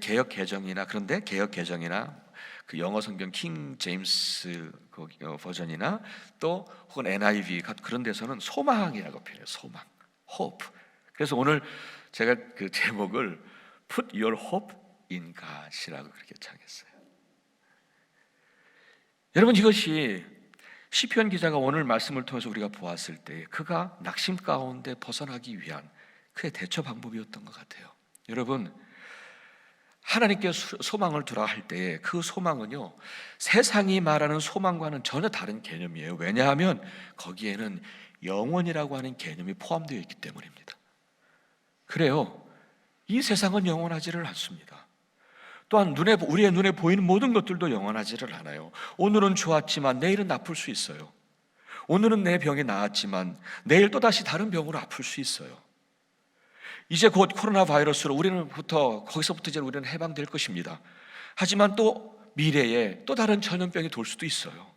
개역 개정이나, 그런데 개역 개정이나 그 영어 성경 킹 제임스 버전이나 또 혹은 NIV 그런 데서는 소망이라고 표현해요. 소망, hope. 그래서 오늘 제가 그 제목을 Put your hope in God이라고 그렇게 정했어요. 여러분, 이것이 시편 기자가 오늘 말씀을 통해서 우리가 보았을 때 그가 낙심 가운데 벗어나기 위한 그의 대처 방법이었던 것 같아요. 여러분, 하나님께 소망을 두라 할 때에 그 소망은요, 세상이 말하는 소망과는 전혀 다른 개념이에요. 왜냐하면 거기에는 영원이라고 하는 개념이 포함되어 있기 때문입니다. 그래요, 이 세상은 영원하지를 않습니다. 또한 우리의 눈에 보이는 모든 것들도 영원하지를 않아요. 오늘은 좋았지만 내일은 나쁠 수 있어요. 오늘은 내 병이 나았지만 내일 또다시 다른 병으로 아플 수 있어요. 이제 곧 코로나 바이러스로 거기서부터 이제 우리는 해방될 것입니다. 하지만 또 미래에 또 다른 전염병이 돌 수도 있어요.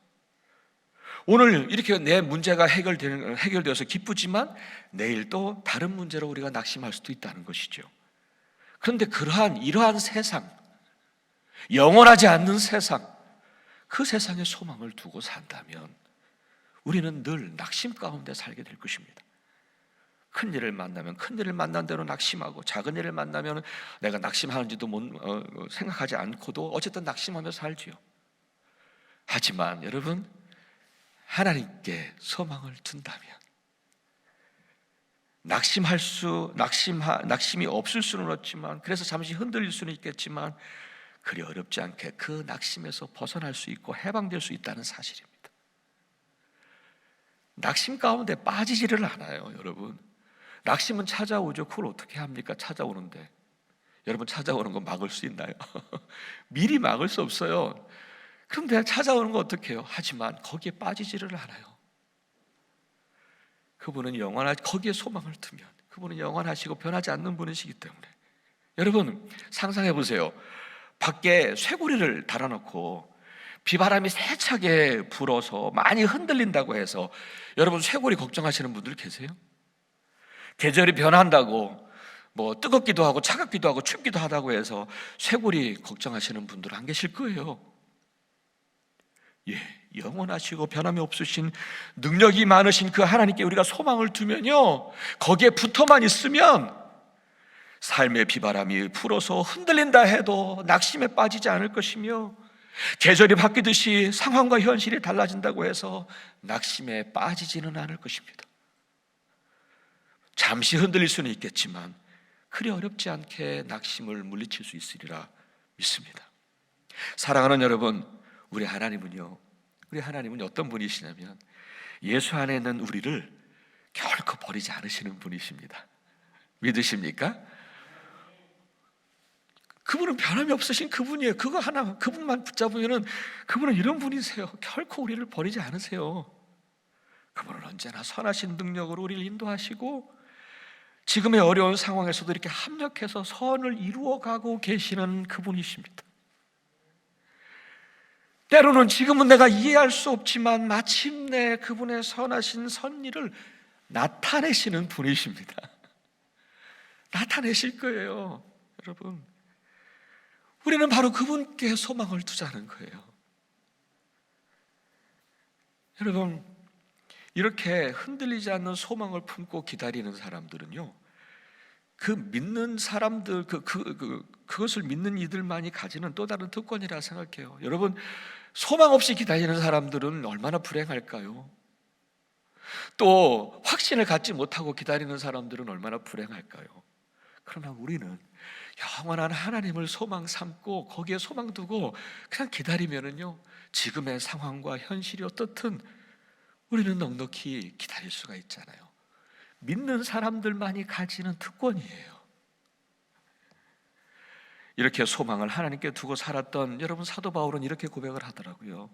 오늘 이렇게 내 문제가 해결되어서 기쁘지만 내일 또 다른 문제로 우리가 낙심할 수도 있다는 것이죠. 그런데 이러한 세상, 영원하지 않는 세상, 그 세상에 소망을 두고 산다면 우리는 늘 낙심 가운데 살게 될 것입니다. 큰 일을 만나면 큰 일을 만난 대로 낙심하고, 작은 일을 만나면 내가 낙심하는지도 생각하지 않고도 어쨌든 낙심하며 살지요. 하지만 여러분, 하나님께 소망을 둔다면 낙심이 없을 수는 없지만, 그래서 잠시 흔들릴 수는 있겠지만 그리 어렵지 않게 그 낙심에서 벗어날 수 있고 해방될 수 있다는 사실입니다. 낙심 가운데 빠지지를 않아요. 여러분, 낙심은 찾아오죠. 그걸 어떻게 합니까? 찾아오는데 여러분, 찾아오는 거 막을 수 있나요? 미리 막을 수 없어요. 그런데 찾아오는 거 어떻게 해요? 하지만 거기에 빠지지를 않아요. 그분은 거기에 소망을 두면 그분은 영원하시고 변하지 않는 분이시기 때문에, 여러분 상상해 보세요. 밖에 쇠고리를 달아놓고 비바람이 세차게 불어서 많이 흔들린다고 해서 여러분 쇠고리 걱정하시는 분들 계세요? 계절이 변한다고 뜨겁기도 하고 차갑기도 하고 춥기도 하다고 해서 쇠고리 걱정하시는 분들 안 계실 거예요. 영원하시고 변함이 없으신, 능력이 많으신 그 하나님께 우리가 소망을 두면요, 거기에 붙어만 있으면 삶의 비바람이 불어서 흔들린다 해도 낙심에 빠지지 않을 것이며, 계절이 바뀌듯이 상황과 현실이 달라진다고 해서 낙심에 빠지지는 않을 것입니다. 잠시 흔들릴 수는 있겠지만 그리 어렵지 않게 낙심을 물리칠 수 있으리라 믿습니다. 사랑하는 여러분, 우리 하나님은 어떤 분이시냐면 예수 안에 있는 우리를 결코 버리지 않으시는 분이십니다. 믿으십니까? 그분은 변함이 없으신 그분이에요. 그분만 붙잡으면 그분은 이런 분이세요. 결코 우리를 버리지 않으세요. 그분은 언제나 선하신 능력으로 우리를 인도하시고 지금의 어려운 상황에서도 이렇게 합력해서 선을 이루어가고 계시는 그분이십니다. 때로는 지금은 내가 이해할 수 없지만 마침내 그분의 선하신 선의를 나타내시는 분이십니다. 나타내실 거예요. 여러분, 우리는 바로 그분께 소망을 두자는 거예요. 여러분, 이렇게 흔들리지 않는 소망을 품고 기다리는 사람들은요, 그 믿는 사람들, 그것을 믿는 이들만이 가지는 또 다른 특권이라 생각해요. 여러분, 소망 없이 기다리는 사람들은 얼마나 불행할까요? 또 확신을 갖지 못하고 기다리는 사람들은 얼마나 불행할까요? 그러나 우리는 영원한 하나님을 소망 삼고 거기에 소망 두고 그냥 기다리면은요, 지금의 상황과 현실이 어떻든 우리는 넉넉히 기다릴 수가 있잖아요. 믿는 사람들만이 가지는 특권이에요. 이렇게 소망을 하나님께 두고 살았던 여러분, 사도 바울은 이렇게 고백을 하더라고요.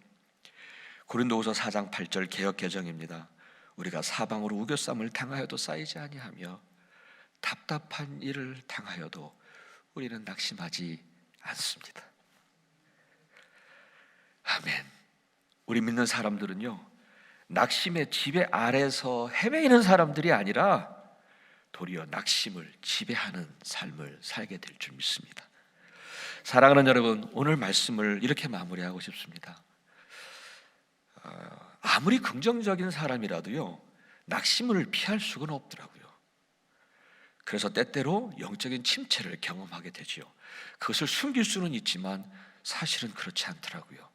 고린도후서 4장 8절 개역 개정입니다. 우리가 사방으로 우겨쌈을 당하여도 쌓이지 아니하며 답답한 일을 당하여도 우리는 낙심하지 않습니다. 아멘. 우리 믿는 사람들은요, 낙심의 지배 아래서 헤매이는 사람들이 아니라 도리어 낙심을 지배하는 삶을 살게 될 줄 믿습니다. 사랑하는 여러분, 오늘 말씀을 이렇게 마무리하고 싶습니다. 아무리 긍정적인 사람이라도요, 낙심을 피할 수가 없더라고요. 그래서 때때로 영적인 침체를 경험하게 되지요. 그것을 숨길 수는 있지만 사실은 그렇지 않더라고요.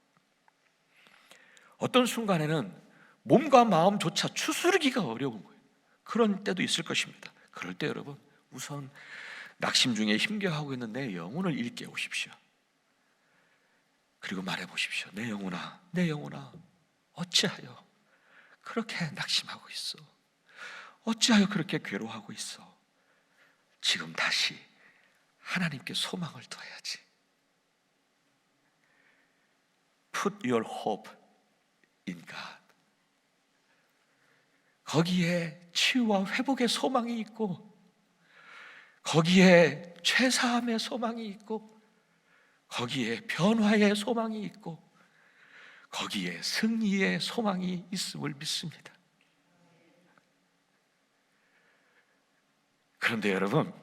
어떤 순간에는 몸과 마음조차 추스르기가 어려운 거예요. 그런 때도 있을 것입니다. 그럴 때 여러분, 우선 낙심 중에 힘겨워하고 있는 내 영혼을 일깨우십시오. 그리고 말해보십시오. 내 영혼아, 내 영혼아, 어찌하여 그렇게 낙심하고 있어? 어찌하여 그렇게 괴로워하고 있어? 지금 다시 하나님께 소망을 둬야지. Put your hope in God. 거기에 치유와 회복의 소망이 있고, 거기에 죄사함의 소망이 있고, 거기에 변화의 소망이 있고, 거기에 승리의 소망이 있음을 믿습니다. 그런데 여러분,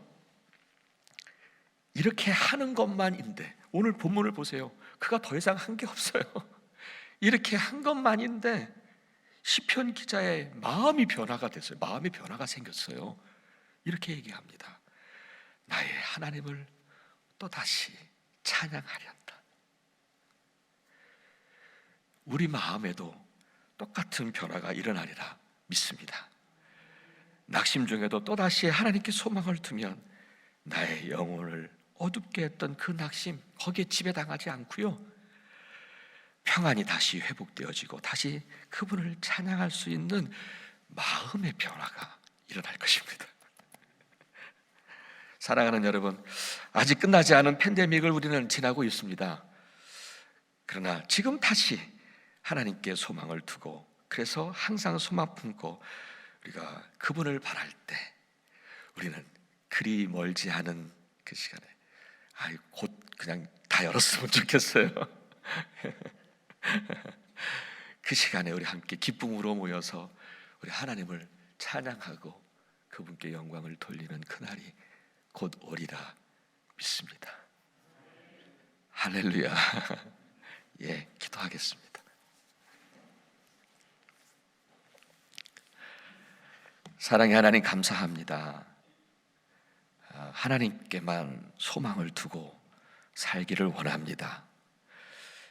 이렇게 하는 것만인데, 오늘 본문을 보세요. 그가 더 이상 한 게 없어요. 이렇게 한 것만인데 시편 기자의 마음이 변화가 됐어요. 마음의 변화가 생겼어요. 이렇게 얘기합니다. 나의 하나님을 또다시 찬양하련다. 우리 마음에도 똑같은 변화가 일어나리라 믿습니다. 낙심 중에도 또다시 하나님께 소망을 두면 나의 영혼을 어둡게 했던 그 낙심, 거기에 지배당하지 않고요, 평안이 다시 회복되어지고 다시 그분을 찬양할 수 있는 마음의 변화가 일어날 것입니다. 사랑하는 여러분, 아직 끝나지 않은 팬데믹을 우리는 지나고 있습니다. 그러나 지금 다시 하나님께 소망을 두고, 그래서 항상 소망 품고 우리가 그분을 바랄 때 우리는 그리 멀지 않은 그 시간에 곧 그냥 다 열었으면 좋겠어요. 그 시간에 우리 함께 기쁨으로 모여서 우리 하나님을 찬양하고 그분께 영광을 돌리는 그날이 곧 오리라 믿습니다. 할렐루야. 예, 기도하겠습니다. 사랑의 하나님, 감사합니다. 하나님께만 소망을 두고 살기를 원합니다.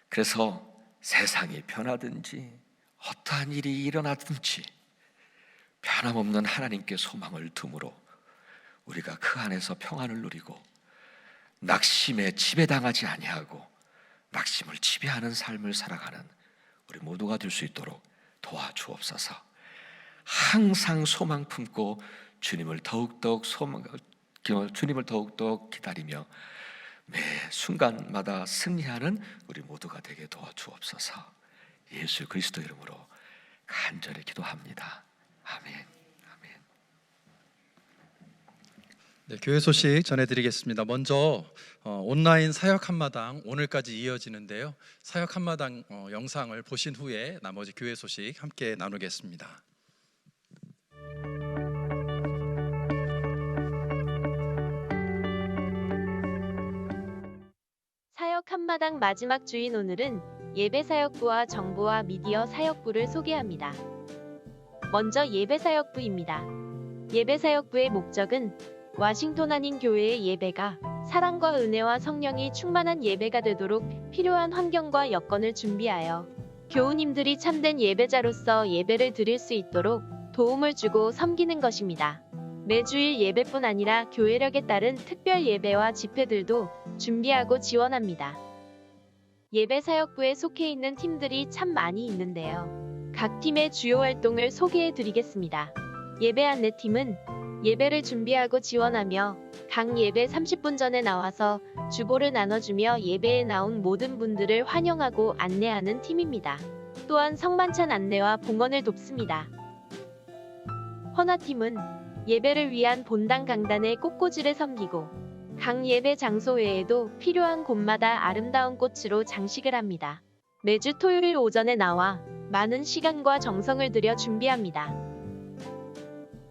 그래서 세상이 변하든지 어떠한 일이 일어나든지 변함없는 하나님께 소망을 둠으로 우리가 그 안에서 평안을 누리고 낙심에 지배당하지 아니하고 낙심을 지배하는 삶을 살아가는 우리 모두가 될 수 있도록 도와주옵소서. 항상 소망 품고 주님을 더욱더욱 기다리며 매 순간마다 승리하는 우리 모두가 되게 도와주옵소서. 예수 그리스도 이름으로 간절히 기도합니다. 아멘. 아멘.
네, 교회 소식 전해드리겠습니다. 먼저 온라인 사역 한마당 오늘까지 이어지는데요. 사역 한마당 영상을 보신 후에 나머지 교회 소식 함께 나누겠습니다.
사역 한마당 마지막 주인, 오늘은 예배사역부와 정보와 미디어 사역부를 소개합니다. 먼저 예배사역부입니다. 예배사역부의 목적은 와싱턴 한인교회의 예배가 사랑과 은혜와 성령이 충만한 예배가 되도록 필요한 환경과 여건을 준비하여 교우님들이 참된 예배자로서 예배를 드릴 수 있도록 도움을 주고 섬기는 것입니다. 매주일 예배뿐 아니라 교회력에 따른 특별 예배와 집회들도 준비하고 지원합니다. 예배사역부에 속해 있는 팀들이 참 많이 있는데요. 각 팀의 주요 활동을 소개해 드리겠습니다. 예배 안내팀은 예배를 준비하고 지원하며 각 예배 30분 전에 나와서 주보를 나눠주며 예배에 나온 모든 분들을 환영하고 안내하는 팀입니다. 또한 성만찬 안내와 봉헌을 돕습니다. 헌화팀은 예배를 위한 본당 강단의 꽃꽂이를 섬기고 각 예배 장소 외에도 필요한 곳마다 아름다운 꽃으로 장식을 합니다. 매주 토요일 오전에 나와 많은 시간과 정성을 들여 준비합니다.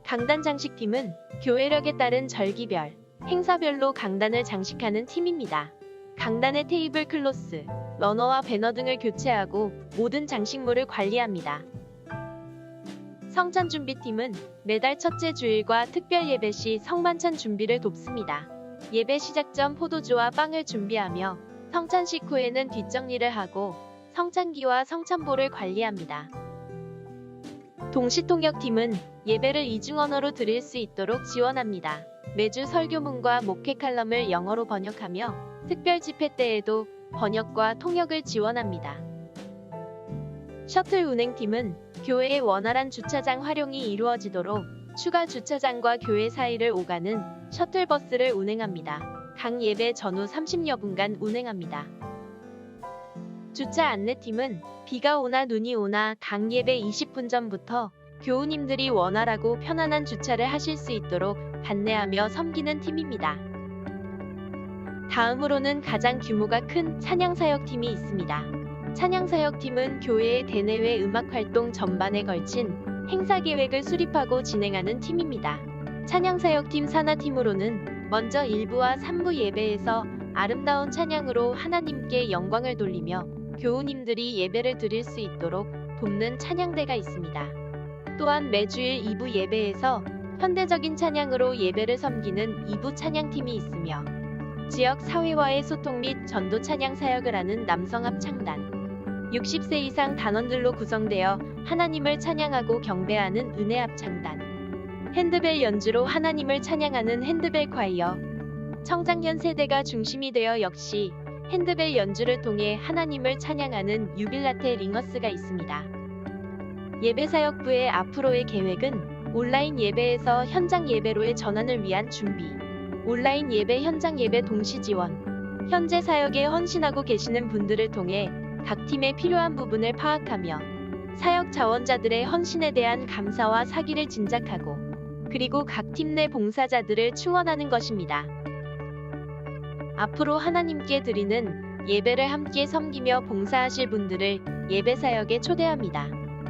강단 장식팀은 교회력에 따른 절기별, 행사별로 강단을 장식하는 팀입니다. 강단의 테이블 클로스, 러너와 배너 등을 교체하고 모든 장식물을 관리합니다. 성찬 준비팀은 매달 첫째 주일과 특별 예배 시 성만찬 준비를 돕습니다. 예배 시작 전 포도주와 빵을 준비하며 성찬식 후에는 뒷정리를 하고 성찬기와 성찬보를 관리합니다. 동시통역팀은 예배를 이중언어로 드릴 수 있도록 지원합니다. 매주 설교문과 목회 칼럼을 영어로 번역하며 특별 집회 때에도 번역과 통역을 지원합니다. 셔틀 운행팀은 교회의 원활한 주차장 활용이 이루어지도록 추가 주차장과 교회 사이를 오가는 셔틀버스를 운행합니다. 각 예배 전후 30여 분간 운행합니다. 주차 안내팀은 비가 오나 눈이 오나 각 예배 20분 전부터 교우님들이 원활하고 편안한 주차를 하실 수 있도록 안내하며 섬기는 팀입니다. 다음으로는 가장 규모가 큰 찬양사역팀이 있습니다. 찬양사역팀은 교회의 대내외 음악활동 전반에 걸친 행사 계획을 수립하고 진행하는 팀입니다. 찬양사역팀 산하팀으로는 먼저 1부와 3부 예배에서 아름다운 찬양으로 하나님께 영광을 돌리며 교우님들이 예배를 드릴 수 있도록 돕는 찬양대가 있습니다. 또한 매주일 2부 예배에서 현대적인 찬양으로 예배를 섬기는 2부 찬양팀이 있으며 지역 사회와의 소통 및 전도 찬양 사역을 하는 남성합 창단, 60세 이상 단원들로 구성되어 하나님을 찬양하고 경배하는 은혜합 창단, 핸드벨 연주로 하나님을 찬양하는 핸드벨 콰이어, 청장년 세대가 중심이 되어 역시 핸드벨 연주를 통해 하나님을 찬양하는 유빌라테 링어스가 있습니다. 예배사역부의 앞으로의 계획은 온라인 예배에서 현장 예배로의 전환을 위한 준비, 온라인 예배 현장 예배 동시 지원, 현재 사역에 헌신하고 계시는 분들을 통해 각 팀에 필요한 부분을 파악하며 사역 자원자들의 헌신에 대한 감사와 사기를 진작하고 그리고 각 팀 내 봉사자들을 충원하는 것입니다. 앞으로 하나님께 드리는 예배를 함께 섬기며 봉사하실 분들을 예배사역에 초대합니다.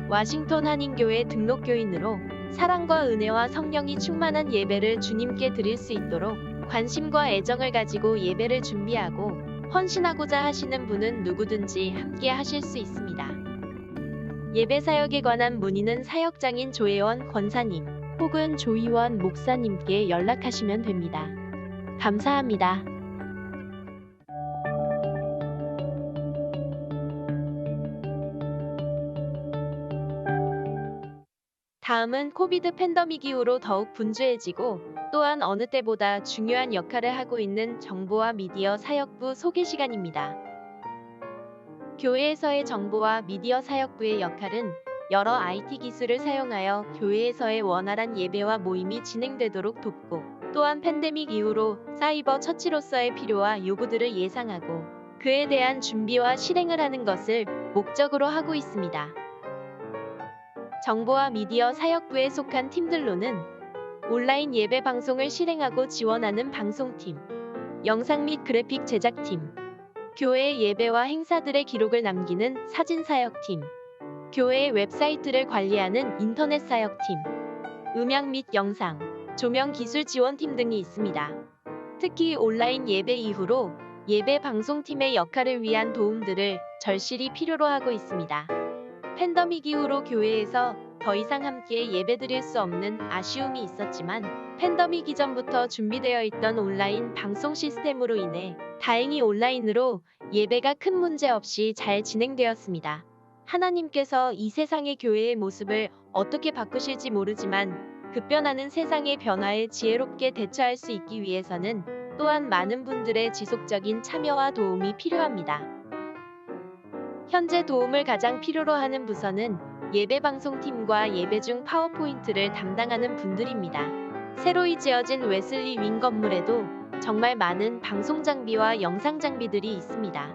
와싱턴 한인교회 등록교인으로 사랑과 은혜와 성령이 충만한 예배를 주님께 드릴 수 있도록 관심과 애정을 가지고 예배를 준비하고 헌신하고자 하시는 분은 누구든지 함께 하실 수 있습니다. 예배사역에 관한 문의는 사역장인 조혜원 권사님 혹은 조희원 목사님께 연락하시면 됩니다. 감사합니다. 다음은 코비드 팬데믹 이후로 더욱 분주해지고 또한 어느 때보다 중요한 역할을 하고 있는 정보와 미디어 사역부 소개 시간입니다. 교회에서의 정보와 미디어 사역부의 역할은 여러 IT 기술을 사용하여 교회에서의 원활한 예배와 모임이 진행되도록 돕고 또한 팬데믹 이후로 사이버 처치로서의 필요와 요구들을 예상하고 그에 대한 준비와 실행을 하는 것을 목적으로 하고 있습니다. 정보와 미디어 사역부에 속한 팀들로는 온라인 예배 방송을 실행하고 지원하는 방송팀, 영상 및 그래픽 제작팀, 교회의 예배와 행사들의 기록을 남기는 사진 사역팀, 교회의 웹사이트를 관리하는 인터넷 사역팀, 음향 및 영상, 조명 기술 지원팀 등이 있습니다. 특히 온라인 예배 이후로 예배 방송팀의 역할을 위한 도움들을 절실히 필요로 하고 있습니다. 팬데믹 이후로 교회에서 더 이상 함께 예배드릴 수 없는 아쉬움이 있었지만 팬데믹 이전부터 준비되어 있던 온라인 방송 시스템으로 인해 다행히 온라인으로 예배가 큰 문제 없이 잘 진행되었습니다. 하나님께서 이 세상의 교회의 모습을 어떻게 바꾸실지 모르지만 급변하는 세상의 변화에 지혜롭게 대처할 수 있기 위해서는 또한 많은 분들의 지속적인 참여와 도움이 필요합니다. 현재 도움을 가장 필요로 하는 부서는 예배방송팀과 예배 중 파워포인트를 담당하는 분들입니다. 새로이 지어진 웨슬리 윙 건물에도 정말 많은 방송 장비와 영상 장비들이 있습니다.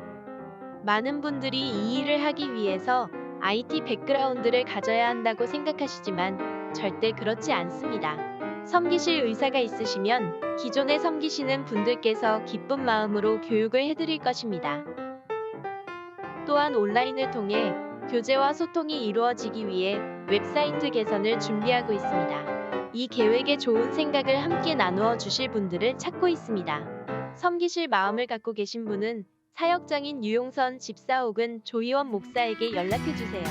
많은 분들이 이 일을 하기 위해서 IT 백그라운드를 가져야 한다고 생각하시지만 절대 그렇지 않습니다. 섬기실 의사가 있으시면 기존에 섬기시는 분들께서 기쁜 마음으로 교육을 해드릴 것입니다. 또한 온라인을 통해 교제와 소통이 이루어지기 위해 웹사이트 개선을 준비하고 있습니다. 이 계획에 좋은 생각을 함께 나누어 주실 분들을 찾고 있습니다. 섬기실 마음을 갖고 계신 분은 사역장인 유용선 집사 혹은 조희원 목사에게 연락해 주세요.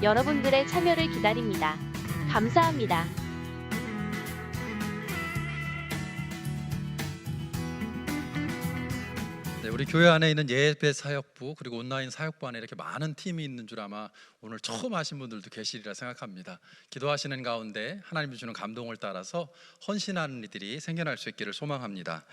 여러분들의 참여를 기다립니다. 감사합니다.
네, 우리 교회 안에 있는 예배 사역부 그리고 온라인 사역부 안에 이렇게 많은 팀이 있는 줄 아마 오늘 처음 하신 분들도 계시리라 생각합니다. 기도하시는 가운데 하나님이 주는 감동을 따라서 헌신하는 이들이 생겨날 수 있기를 소망합니다.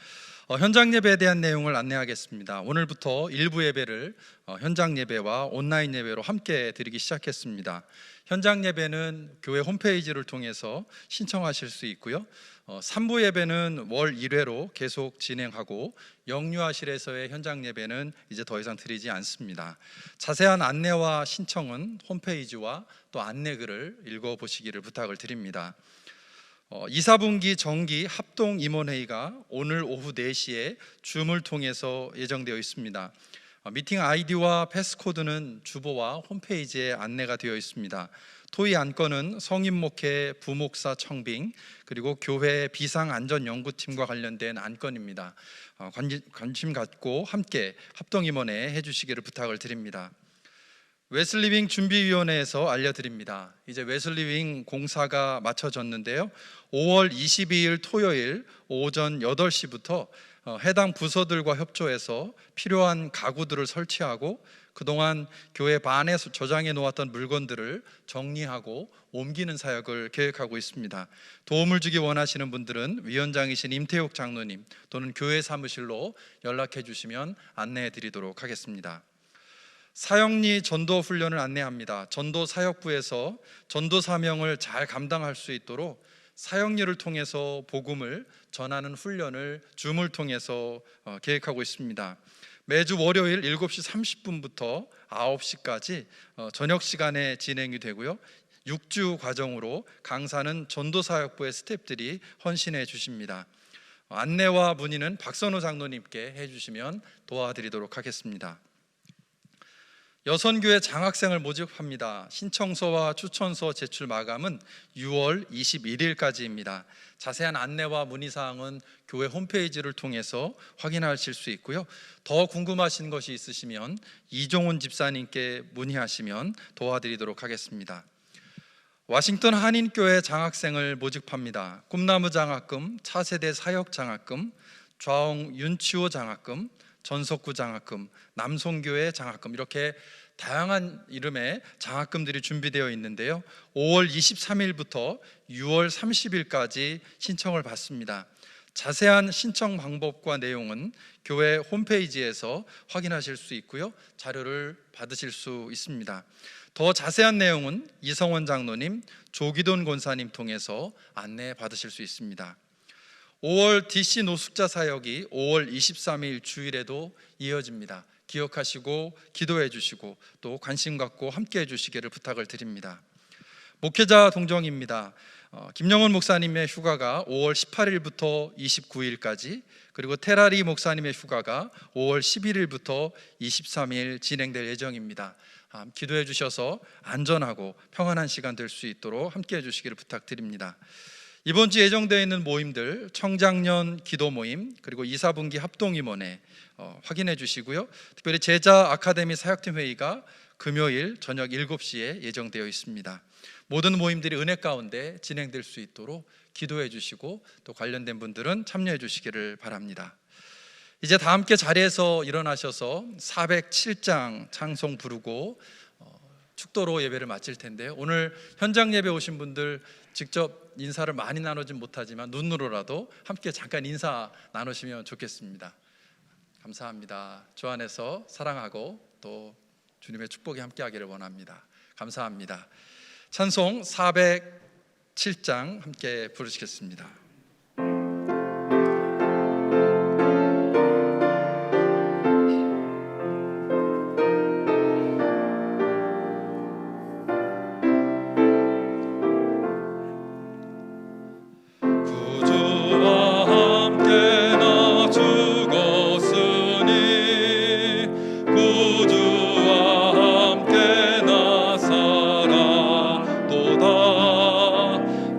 현장 예배에 대한 내용을 안내하겠습니다. 오늘부터 일부 예배를 현장 예배와 온라인 예배로 함께 드리기 시작했습니다. 현장 예배는 교회 홈페이지를 통해서 신청하실 수 있고요. 3부 예배는 월 1회로 계속 진행하고 영유아실에서의 현장 예배는 이제 더 이상 드리지 않습니다. 자세한 안내와 신청은 홈페이지와 또 안내글을 읽어보시기를 부탁을 드립니다. 2, 4분기 정기 합동 임원회의가 오늘 오후 4시에 줌을 통해서 예정되어 있습니다. 미팅 아이디와 패스코드는 주보와 홈페이지에 안내가 되어 있습니다. 토의 안건은 성인 목회, 부목사 청빙 그리고 교회 비상안전연구팀과 관련된 안건입니다. 관심 갖고 함께 합동임원회 해주시기를 부탁을 드립니다. 웨슬리윙 준비위원회에서 알려드립니다. 이제 웨슬리윙 공사가 마쳐졌는데요. 5월 22일 토요일 오전 8시부터 해당 부서들과 협조해서 필요한 가구들을 설치하고 그동안 교회 반에 저장해 놓았던 물건들을 정리하고 옮기는 사역을 계획하고 있습니다. 도움을 주기 원하시는 분들은 위원장이신 임태욱 장로님 또는 교회 사무실로 연락해 주시면 안내해 드리도록 하겠습니다. 사역리 전도 훈련을 안내합니다. 전도 사역부에서 전도 사명을 잘 감당할 수 있도록 사역리를 통해서 복음을 전하는 훈련을 줌을 통해서 계획하고 있습니다. 매주 월요일 7시 30분부터 9시까지 저녁 시간에 진행이 되고요. 6주 과정으로 강사는 전도사역부의 스태프들이 헌신해 주십니다. 안내와 문의는 박선호 장로님께 해주시면 도와드리도록 하겠습니다. 여선교회 장학생을 모집합니다. 신청서와 추천서 제출 마감은 6월 21일까지입니다. 자세한 안내와 문의사항은 교회 홈페이지를 통해서 확인하실 수 있고요. 더 궁금하신 것이 있으시면 이종훈 집사님께 문의하시면 도와드리도록 하겠습니다. 와싱턴 한인교회 장학생을 모집합니다. 꿈나무 장학금, 차세대 사역 장학금, 좌웅 윤치호 장학금, 전석구 장학금, 남송교회 장학금 이렇게 다양한 이름의 장학금들이 준비되어 있는데요. 5월 23일부터 6월 30일까지 신청을 받습니다. 자세한 신청 방법과 내용은 교회 홈페이지에서 확인하실 수 있고요. 자료를 받으실 수 있습니다. 더 자세한 내용은 이성원 장로님, 조기돈 권사님 통해서 안내 받으실 수 있습니다. 5월 DC 노숙자 사역이 5월 23일 주일에도 이어집니다. 기억하시고 기도해 주시고 또 관심 갖고 함께 해 주시기를 부탁을 드립니다. 목회자 동정입니다. 김영원 목사님의 휴가가 5월 18일부터 29일까지 그리고 테라리 목사님의 휴가가 5월 11일부터 23일 진행될 예정입니다. 기도해 주셔서 안전하고 평안한 시간 될 수 있도록 함께 해 주시기를 부탁드립니다. 이번 주 예정되어 있는 모임들 청장년 기도 모임 그리고 2, 4분기 합동임원회 확인해 주시고요. 특별히 제자 아카데미 사역팀 회의가 금요일 저녁 7시에 예정되어 있습니다. 모든 모임들이 은혜 가운데 진행될 수 있도록 기도해 주시고 또 관련된 분들은 참여해 주시기를 바랍니다. 이제 다 함께 자리에서 일어나셔서 407장 찬송 부르고 축도로 예배를 마칠 텐데요. 오늘 현장 예배 오신 분들 직접 인사를 많이 나누진 못하지만 눈으로라도 함께 잠깐 인사 나누시면 좋겠습니다. 감사합니다. 주 안에서 사랑하고 또 주님의 축복이 함께 하기를 원합니다. 감사합니다. 찬송 407장 함께 부르시겠습니다.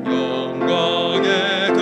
영광의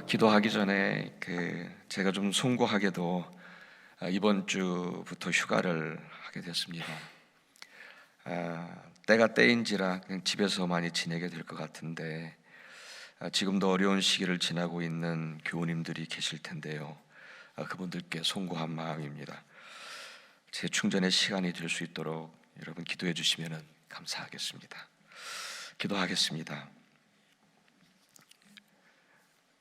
기도하기 전에 제가 좀 송구하게도 이번 주부터 휴가를 하게 됐습니다. 때가 때인지라 그냥 집에서 많이 지내게 될 것 같은데 지금도 어려운 시기를 지나고 있는 교우님들이 계실 텐데요. 그분들께 송구한 마음입니다. 재충전의 시간이 될 수 있도록 여러분 기도해 주시면 감사하겠습니다. 기도하겠습니다.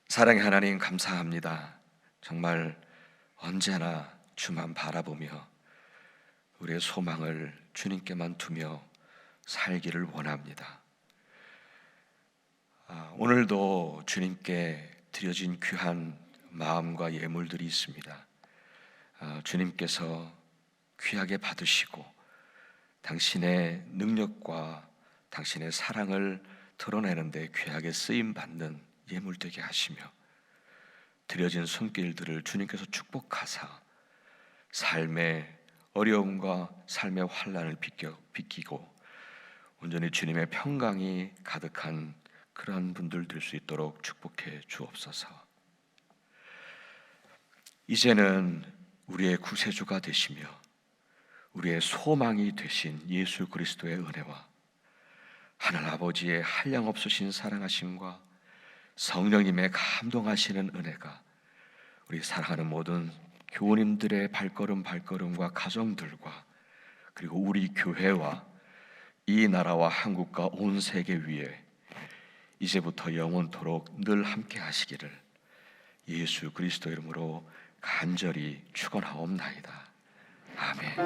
사랑의 하나님, 감사합니다. 정말 언제나 주만 바라보며 우리의 소망을 주님께만 두며 살기를 원합니다. 오늘도 주님께 드려진 귀한 마음과 예물들이 있습니다. 주님께서 귀하게 받으시고 당신의 능력과 당신의 사랑을 드러내는 데 귀하게 쓰임 받는 예물 되게 하시며 드려진 손길들을 주님께서 축복하사 삶의 어려움과 삶의 환난을 비끼고 온전히 주님의 평강이 가득한 그러한 분들 될 수 있도록 축복해 주옵소서. 이제는 우리의 구세주가 되시며 우리의 소망이 되신 예수 그리스도의 은혜와 하늘 아버지의 한량없으신 사랑하심과 성령님의 감동하시는 은혜가 우리 사랑하는 모든 교우님들의 발걸음과 가정들과 그리고 우리 교회와 이 나라와 한국과 온 세계 위에 이제부터 영원토록 늘 함께 하시기를 예수 그리스도 이름으로 간절히 축원하옵나이다. 아멘.